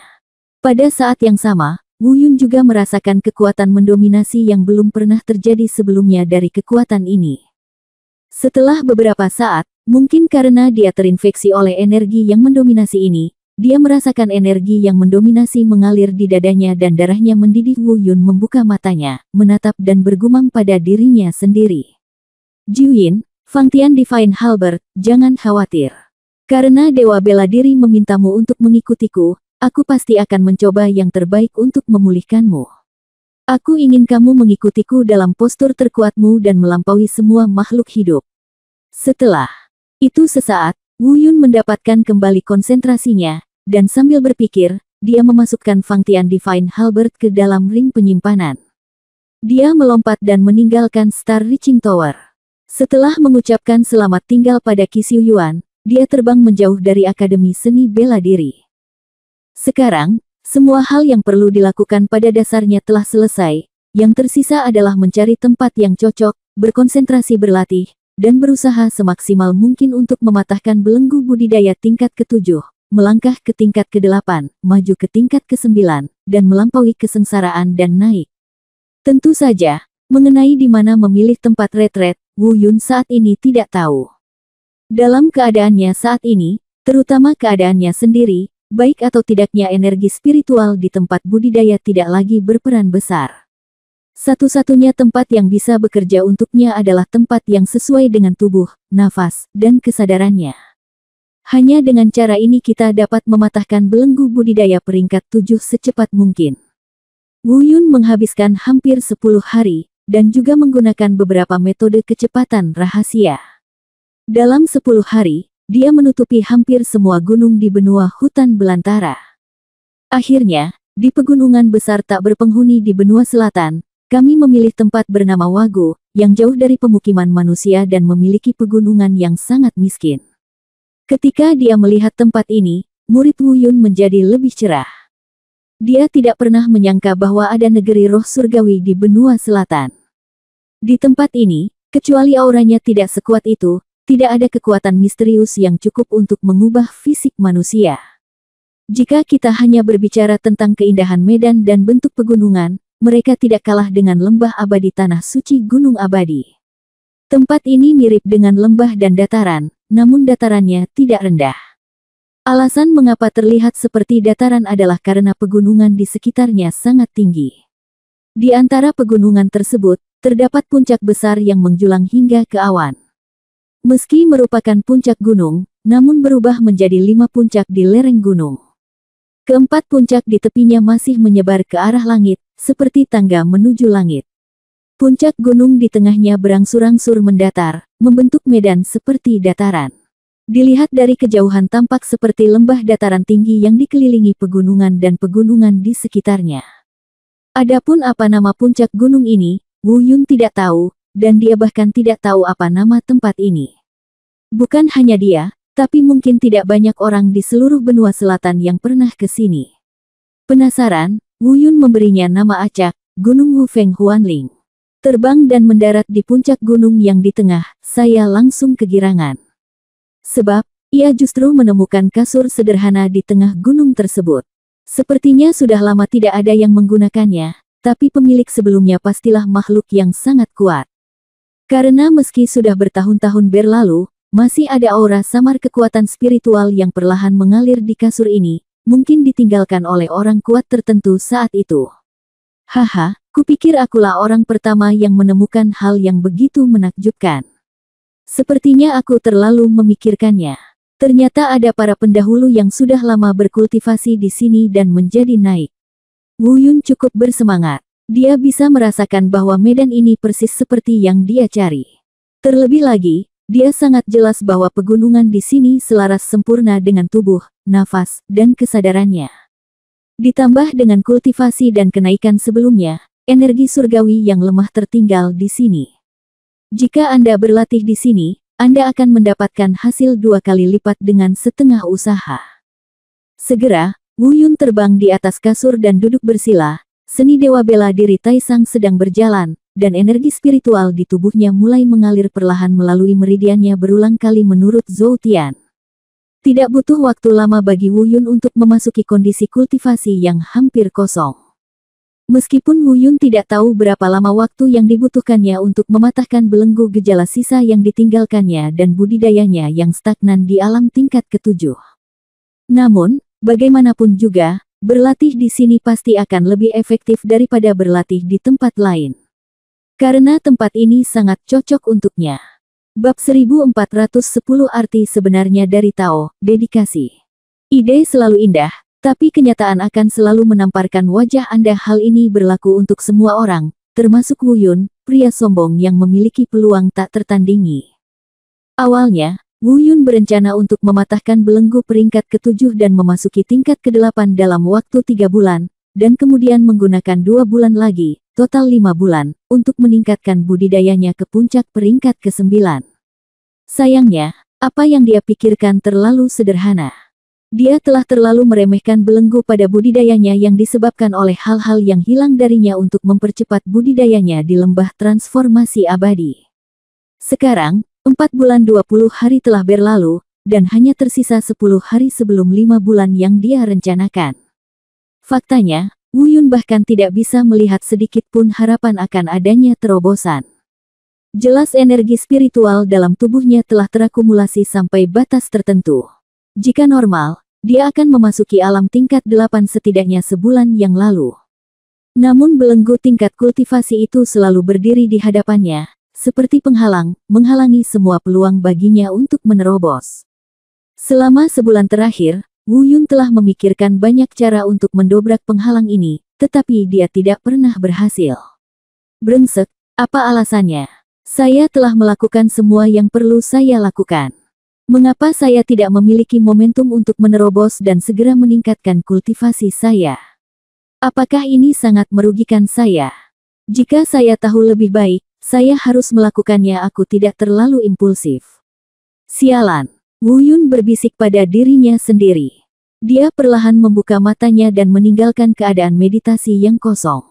Pada saat yang sama, Wu Yun juga merasakan kekuatan mendominasi yang belum pernah terjadi sebelumnya dari kekuatan ini. Setelah beberapa saat, mungkin karena dia terinfeksi oleh energi yang mendominasi ini, dia merasakan energi yang mendominasi mengalir di dadanya dan darahnya mendidih. Wu Yun membuka matanya, menatap dan bergumam pada dirinya sendiri. Jiuyin, Fang Tian Divine Halberd, jangan khawatir. Karena Dewa Bela Diri memintamu untuk mengikutiku, aku pasti akan mencoba yang terbaik untuk memulihkanmu. Aku ingin kamu mengikutiku dalam postur terkuatmu dan melampaui semua makhluk hidup. Setelah itu sesaat, Wu Yun mendapatkan kembali konsentrasinya, dan sambil berpikir, dia memasukkan Fang Tian Divine Halberd ke dalam ring penyimpanan. Dia melompat dan meninggalkan Star Reaching Tower. Setelah mengucapkan selamat tinggal pada Qi Xiu Yuan, dia terbang menjauh dari Akademi Seni Bela Diri. Sekarang, semua hal yang perlu dilakukan pada dasarnya telah selesai. Yang tersisa adalah mencari tempat yang cocok, berkonsentrasi berlatih, dan berusaha semaksimal mungkin untuk mematahkan belenggu budidaya tingkat ke-7, melangkah ke tingkat ke-8, maju ke tingkat ke-9, dan melampaui kesengsaraan dan naik. Tentu saja, mengenai di mana memilih tempat retret, Wu Yun saat ini tidak tahu. Dalam keadaannya saat ini, terutama keadaannya sendiri, baik atau tidaknya energi spiritual di tempat budidaya tidak lagi berperan besar. Satu-satunya tempat yang bisa bekerja untuknya adalah tempat yang sesuai dengan tubuh, nafas, dan kesadarannya. Hanya dengan cara ini kita dapat mematahkan belenggu budidaya peringkat 7 secepat mungkin. Wu Yun menghabiskan hampir 10 hari, dan juga menggunakan beberapa metode kecepatan rahasia. Dalam 10 hari, dia menutupi hampir semua gunung di benua hutan belantara. Akhirnya, di pegunungan besar tak berpenghuni di benua selatan, kami memilih tempat bernama Wago, yang jauh dari pemukiman manusia dan memiliki pegunungan yang sangat miskin. Ketika dia melihat tempat ini, murid Wu Yun menjadi lebih cerah. Dia tidak pernah menyangka bahwa ada negeri roh surgawi di benua selatan. Di tempat ini, kecuali auranya tidak sekuat itu, tidak ada kekuatan misterius yang cukup untuk mengubah fisik manusia. Jika kita hanya berbicara tentang keindahan medan dan bentuk pegunungan, mereka tidak kalah dengan lembah abadi tanah suci Gunung Abadi. Tempat ini mirip dengan lembah dan dataran, namun datarannya tidak rendah. Alasan mengapa terlihat seperti dataran adalah karena pegunungan di sekitarnya sangat tinggi. Di antara pegunungan tersebut, terdapat puncak besar yang menjulang hingga ke awan. Meski merupakan puncak gunung, namun berubah menjadi 5 puncak di lereng gunung. Keempat puncak di tepinya masih menyebar ke arah langit, seperti tangga menuju langit. Puncak gunung di tengahnya berangsur-angsur mendatar, membentuk medan seperti dataran. Dilihat dari kejauhan tampak seperti lembah dataran tinggi yang dikelilingi pegunungan dan pegunungan di sekitarnya. Adapun apa nama puncak gunung ini, Wu Yun tidak tahu, dan dia bahkan tidak tahu apa nama tempat ini. Bukan hanya dia, tapi mungkin tidak banyak orang di seluruh benua selatan yang pernah ke sini. Penasaran, Wu Yun memberinya nama acak, Gunung Wu Feng Huanling. Terbang dan mendarat di puncak gunung yang di tengah, saya langsung kegirangan. Sebab, ia justru menemukan kasur sederhana di tengah gunung tersebut. Sepertinya sudah lama tidak ada yang menggunakannya, tapi pemilik sebelumnya pastilah makhluk yang sangat kuat. Karena meski sudah bertahun-tahun berlalu, masih ada aura samar kekuatan spiritual yang perlahan mengalir di kasur ini, mungkin ditinggalkan oleh orang kuat tertentu saat itu. Haha, kupikir akulah orang pertama yang menemukan hal yang begitu menakjubkan. Sepertinya aku terlalu memikirkannya. Ternyata ada para pendahulu yang sudah lama berkultivasi di sini dan menjadi naik. Wu Yun cukup bersemangat. Dia bisa merasakan bahwa medan ini persis seperti yang dia cari. Terlebih lagi, dia sangat jelas bahwa pegunungan di sini selaras sempurna dengan tubuh, nafas, dan kesadarannya. Ditambah dengan kultivasi dan kenaikan sebelumnya, energi surgawi yang lemah tertinggal di sini. Jika Anda berlatih di sini, Anda akan mendapatkan hasil 2 kali lipat dengan setengah usaha. Segera, Wu Yun terbang di atas kasur dan duduk bersila, seni dewa bela diri Taisang sedang berjalan, dan energi spiritual di tubuhnya mulai mengalir perlahan melalui meridiannya berulang kali menurut Zhou Tian. Tidak butuh waktu lama bagi Wu Yun untuk memasuki kondisi kultivasi yang hampir kosong. Meskipun Wu Yun tidak tahu berapa lama waktu yang dibutuhkannya untuk mematahkan belenggu gejala sisa yang ditinggalkannya dan budidayanya yang stagnan di alam tingkat ke-7. Namun, bagaimanapun juga, berlatih di sini pasti akan lebih efektif daripada berlatih di tempat lain. Karena tempat ini sangat cocok untuknya. Bab 1410 arti sebenarnya dari Tao, dedikasi. Ide selalu indah. Tapi kenyataan akan selalu menamparkan wajah Anda. Hal ini berlaku untuk semua orang, termasuk Wu Yun, pria sombong yang memiliki peluang tak tertandingi. Awalnya, Wu Yun berencana untuk mematahkan belenggu peringkat ke-7 dan memasuki tingkat ke-8 dalam waktu 3 bulan, dan kemudian menggunakan 2 bulan lagi, total 5 bulan, untuk meningkatkan budidayanya ke puncak peringkat ke-9. Sayangnya, apa yang dia pikirkan terlalu sederhana. Dia telah terlalu meremehkan belenggu pada budidayanya yang disebabkan oleh hal-hal yang hilang darinya untuk mempercepat budidayanya di lembah transformasi abadi. Sekarang, 4 bulan 20 hari telah berlalu, dan hanya tersisa 10 hari sebelum 5 bulan yang dia rencanakan. Faktanya, Wu Yun bahkan tidak bisa melihat sedikit pun harapan akan adanya terobosan. Jelas energi spiritual dalam tubuhnya telah terakumulasi sampai batas tertentu. Jika normal, dia akan memasuki alam tingkat 8 setidaknya sebulan yang lalu. Namun belenggu tingkat kultivasi itu selalu berdiri di hadapannya, seperti penghalang, menghalangi semua peluang baginya untuk menerobos. Selama sebulan terakhir, Wu Yun telah memikirkan banyak cara untuk mendobrak penghalang ini, tetapi dia tidak pernah berhasil. Brengsek, apa alasannya? Saya telah melakukan semua yang perlu saya lakukan. Mengapa saya tidak memiliki momentum untuk menerobos dan segera meningkatkan kultivasi saya? Apakah ini sangat merugikan saya? Jika saya tahu lebih baik, saya harus melakukannya. Aku tidak terlalu impulsif. Sialan, Wu Yun berbisik pada dirinya sendiri. Dia perlahan membuka matanya dan meninggalkan keadaan meditasi yang kosong.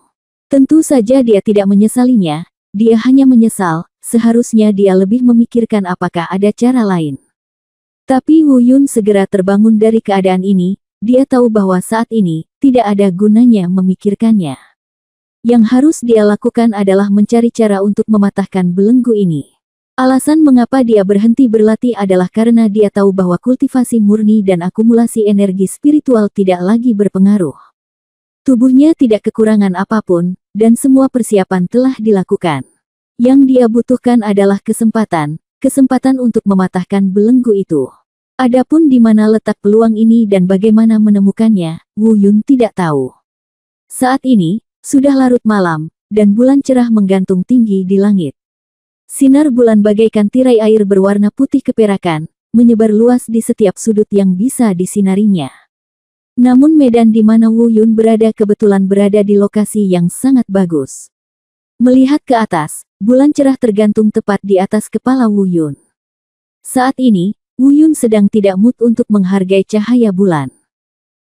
Tentu saja dia tidak menyesalinya, dia hanya menyesal, seharusnya dia lebih memikirkan apakah ada cara lain. Tapi Wu Yun segera terbangun dari keadaan ini, dia tahu bahwa saat ini, tidak ada gunanya memikirkannya. Yang harus dia lakukan adalah mencari cara untuk mematahkan belenggu ini. Alasan mengapa dia berhenti berlatih adalah karena dia tahu bahwa kultivasi murni dan akumulasi energi spiritual tidak lagi berpengaruh. Tubuhnya tidak kekurangan apapun, dan semua persiapan telah dilakukan. Yang dia butuhkan adalah kesempatan untuk mematahkan belenggu itu. Adapun di mana letak peluang ini dan bagaimana menemukannya, Wu Yun tidak tahu. Saat ini, sudah larut malam, dan bulan cerah menggantung tinggi di langit. Sinar bulan bagaikan tirai air berwarna putih keperakan, menyebar luas di setiap sudut yang bisa disinarinya. Namun medan di mana Wu Yun berada kebetulan berada di lokasi yang sangat bagus. Melihat ke atas, bulan cerah tergantung tepat di atas kepala Wu Yun. Saat ini, Wu Yun sedang tidak mood untuk menghargai cahaya bulan.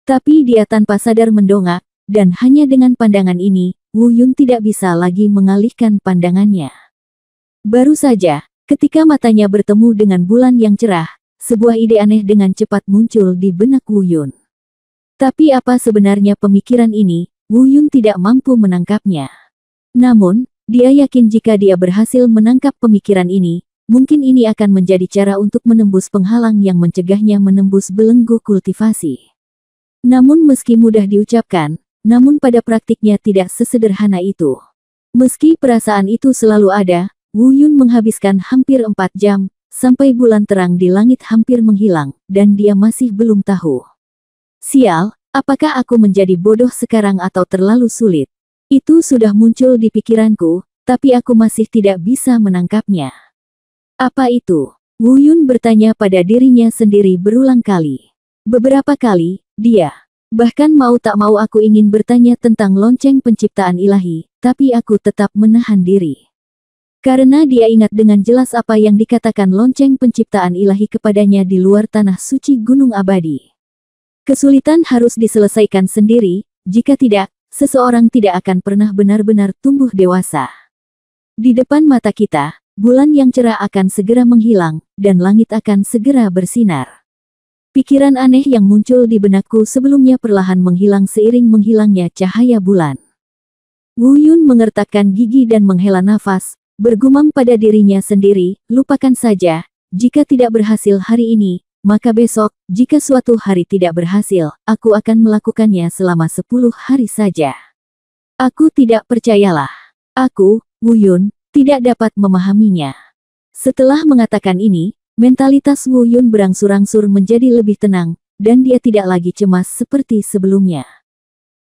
Tapi dia tanpa sadar mendongak, dan hanya dengan pandangan ini, Wu Yun tidak bisa lagi mengalihkan pandangannya. Baru saja, ketika matanya bertemu dengan bulan yang cerah, sebuah ide aneh dengan cepat muncul di benak Wu Yun. Tapi apa sebenarnya pemikiran ini, Wu Yun tidak mampu menangkapnya. Namun, dia yakin jika dia berhasil menangkap pemikiran ini, mungkin ini akan menjadi cara untuk menembus penghalang yang mencegahnya menembus belenggu kultivasi. Namun meski mudah diucapkan, namun pada praktiknya tidak sesederhana itu. Meski perasaan itu selalu ada, Wu Yun menghabiskan hampir 4 jam, sampai bulan terang di langit hampir menghilang, dan dia masih belum tahu. Sial, apakah aku menjadi bodoh sekarang atau terlalu sulit? Itu sudah muncul di pikiranku, tapi aku masih tidak bisa menangkapnya. Apa itu? Wu Yun bertanya pada dirinya sendiri berulang kali. Beberapa kali, dia bahkan mau tak mau aku ingin bertanya tentang lonceng penciptaan ilahi, tapi aku tetap menahan diri. Karena dia ingat dengan jelas apa yang dikatakan lonceng penciptaan ilahi kepadanya di luar tanah suci Gunung Abadi. Kesulitan harus diselesaikan sendiri, jika tidak, seseorang tidak akan pernah benar-benar tumbuh dewasa. Di depan mata kita, bulan yang cerah akan segera menghilang, dan langit akan segera bersinar. Pikiran aneh yang muncul di benakku sebelumnya perlahan menghilang seiring menghilangnya cahaya bulan. Wu Yun mengertakkan gigi dan menghela nafas, bergumam pada dirinya sendiri, lupakan saja, jika tidak berhasil hari ini, maka besok, jika suatu hari tidak berhasil, aku akan melakukannya selama 10 hari saja. Aku tidak percayalah. Aku, Wu Yun, tidak dapat memahaminya. Setelah mengatakan ini, mentalitas Wu Yun berangsur-angsur menjadi lebih tenang, dan dia tidak lagi cemas seperti sebelumnya.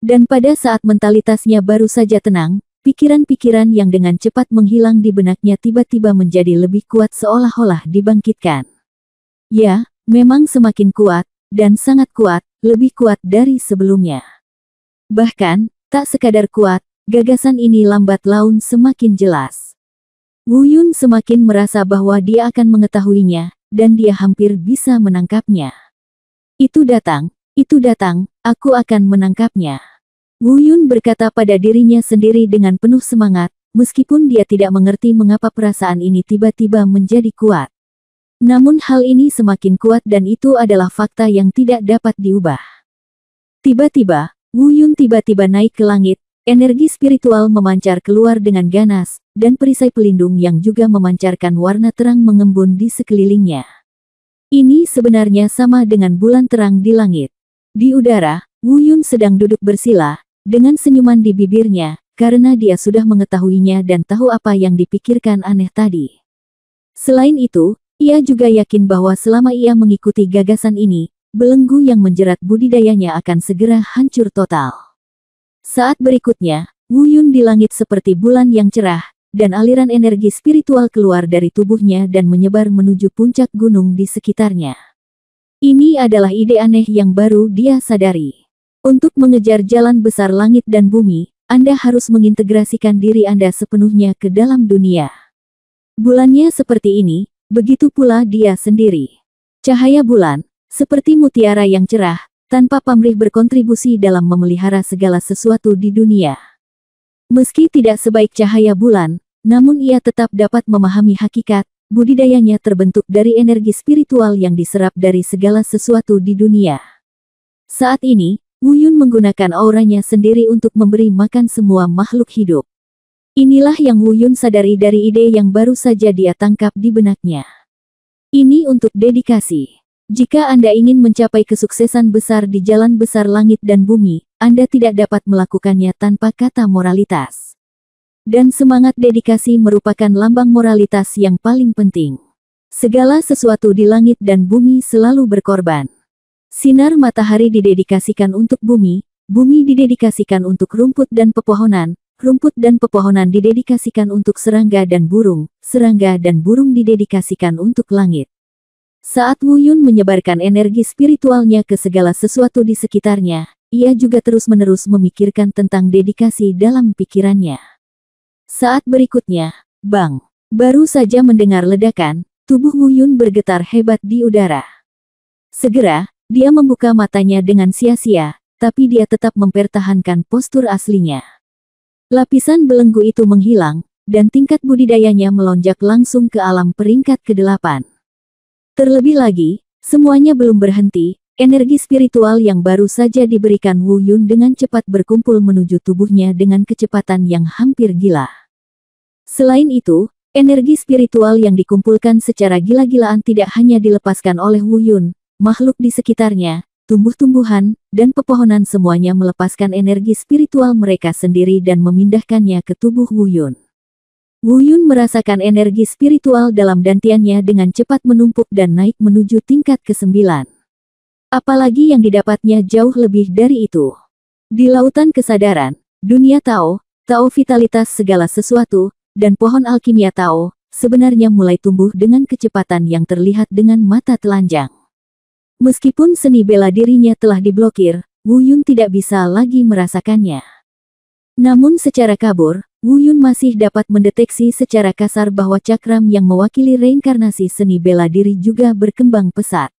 Dan pada saat mentalitasnya baru saja tenang, pikiran-pikiran yang dengan cepat menghilang di benaknya tiba-tiba menjadi lebih kuat seolah-olah dibangkitkan. Ya, memang semakin kuat, dan sangat kuat, lebih kuat dari sebelumnya. Bahkan, tak sekadar kuat, gagasan ini lambat laun semakin jelas. Wu Yun semakin merasa bahwa dia akan mengetahuinya, dan dia hampir bisa menangkapnya. Itu datang, aku akan menangkapnya. Wu Yun berkata pada dirinya sendiri dengan penuh semangat, meskipun dia tidak mengerti mengapa perasaan ini tiba-tiba menjadi kuat. Namun hal ini semakin kuat dan itu adalah fakta yang tidak dapat diubah. Tiba-tiba, Wu Yun tiba-tiba naik ke langit, energi spiritual memancar keluar dengan ganas, dan perisai pelindung yang juga memancarkan warna terang mengembun di sekelilingnya. Ini sebenarnya sama dengan bulan terang di langit. Di udara, Wu Yun sedang duduk bersila, dengan senyuman di bibirnya, karena dia sudah mengetahuinya dan tahu apa yang dipikirkan aneh tadi. Selain itu, ia juga yakin bahwa selama ia mengikuti gagasan ini, belenggu yang menjerat budidayanya akan segera hancur total. Saat berikutnya, Wu Yun di langit seperti bulan yang cerah, dan aliran energi spiritual keluar dari tubuhnya dan menyebar menuju puncak gunung di sekitarnya. Ini adalah ide aneh yang baru dia sadari. Untuk mengejar jalan besar langit dan bumi, Anda harus mengintegrasikan diri Anda sepenuhnya ke dalam dunia. Bulannya seperti ini, begitu pula dia sendiri. Cahaya bulan, seperti mutiara yang cerah, tanpa pamrih berkontribusi dalam memelihara segala sesuatu di dunia. Meski tidak sebaik cahaya bulan, namun ia tetap dapat memahami hakikat, budidayanya terbentuk dari energi spiritual yang diserap dari segala sesuatu di dunia. Saat ini, Wu Yun menggunakan auranya sendiri untuk memberi makan semua makhluk hidup. Inilah yang Wu Yun sadari dari ide yang baru saja dia tangkap di benaknya. Ini untuk dedikasi. Jika Anda ingin mencapai kesuksesan besar di jalan besar langit dan bumi, Anda tidak dapat melakukannya tanpa kata moralitas. Dan semangat dedikasi merupakan lambang moralitas yang paling penting. Segala sesuatu di langit dan bumi selalu berkorban. Sinar matahari didedikasikan untuk bumi, bumi didedikasikan untuk rumput dan pepohonan, rumput dan pepohonan didedikasikan untuk serangga dan burung didedikasikan untuk langit. Saat Wu Yun menyebarkan energi spiritualnya ke segala sesuatu di sekitarnya, ia juga terus-menerus memikirkan tentang dedikasi dalam pikirannya. Saat berikutnya, bang! Baru saja mendengar ledakan, tubuh Wu Yun bergetar hebat di udara. Segera, dia membuka matanya dengan sia-sia, tapi dia tetap mempertahankan postur aslinya. Lapisan belenggu itu menghilang, dan tingkat budidayanya melonjak langsung ke alam peringkat ke-8. Terlebih lagi, semuanya belum berhenti, energi spiritual yang baru saja diberikan Wu Yun dengan cepat berkumpul menuju tubuhnya dengan kecepatan yang hampir gila. Selain itu, energi spiritual yang dikumpulkan secara gila-gilaan tidak hanya dilepaskan oleh Wu Yun, makhluk di sekitarnya, tumbuh-tumbuhan, dan pepohonan semuanya melepaskan energi spiritual mereka sendiri dan memindahkannya ke tubuh Wu Yun. Wu Yun merasakan energi spiritual dalam dantiannya dengan cepat menumpuk dan naik menuju tingkat ke-9. Apalagi yang didapatnya jauh lebih dari itu. Di lautan kesadaran, dunia Tao, Tao vitalitas segala sesuatu, dan pohon alkimia Tao, sebenarnya mulai tumbuh dengan kecepatan yang terlihat dengan mata telanjang. Meskipun seni bela dirinya telah diblokir, Wu Yun tidak bisa lagi merasakannya. Namun secara kabur, Wu Yun masih dapat mendeteksi secara kasar bahwa cakram yang mewakili reinkarnasi seni bela diri juga berkembang pesat.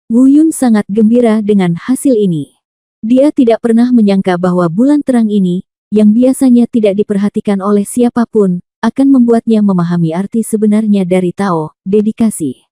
Wu Yun sangat gembira dengan hasil ini. Dia tidak pernah menyangka bahwa bulan terang ini, yang biasanya tidak diperhatikan oleh siapapun, akan membuatnya memahami arti sebenarnya dari Tao, dedikasi.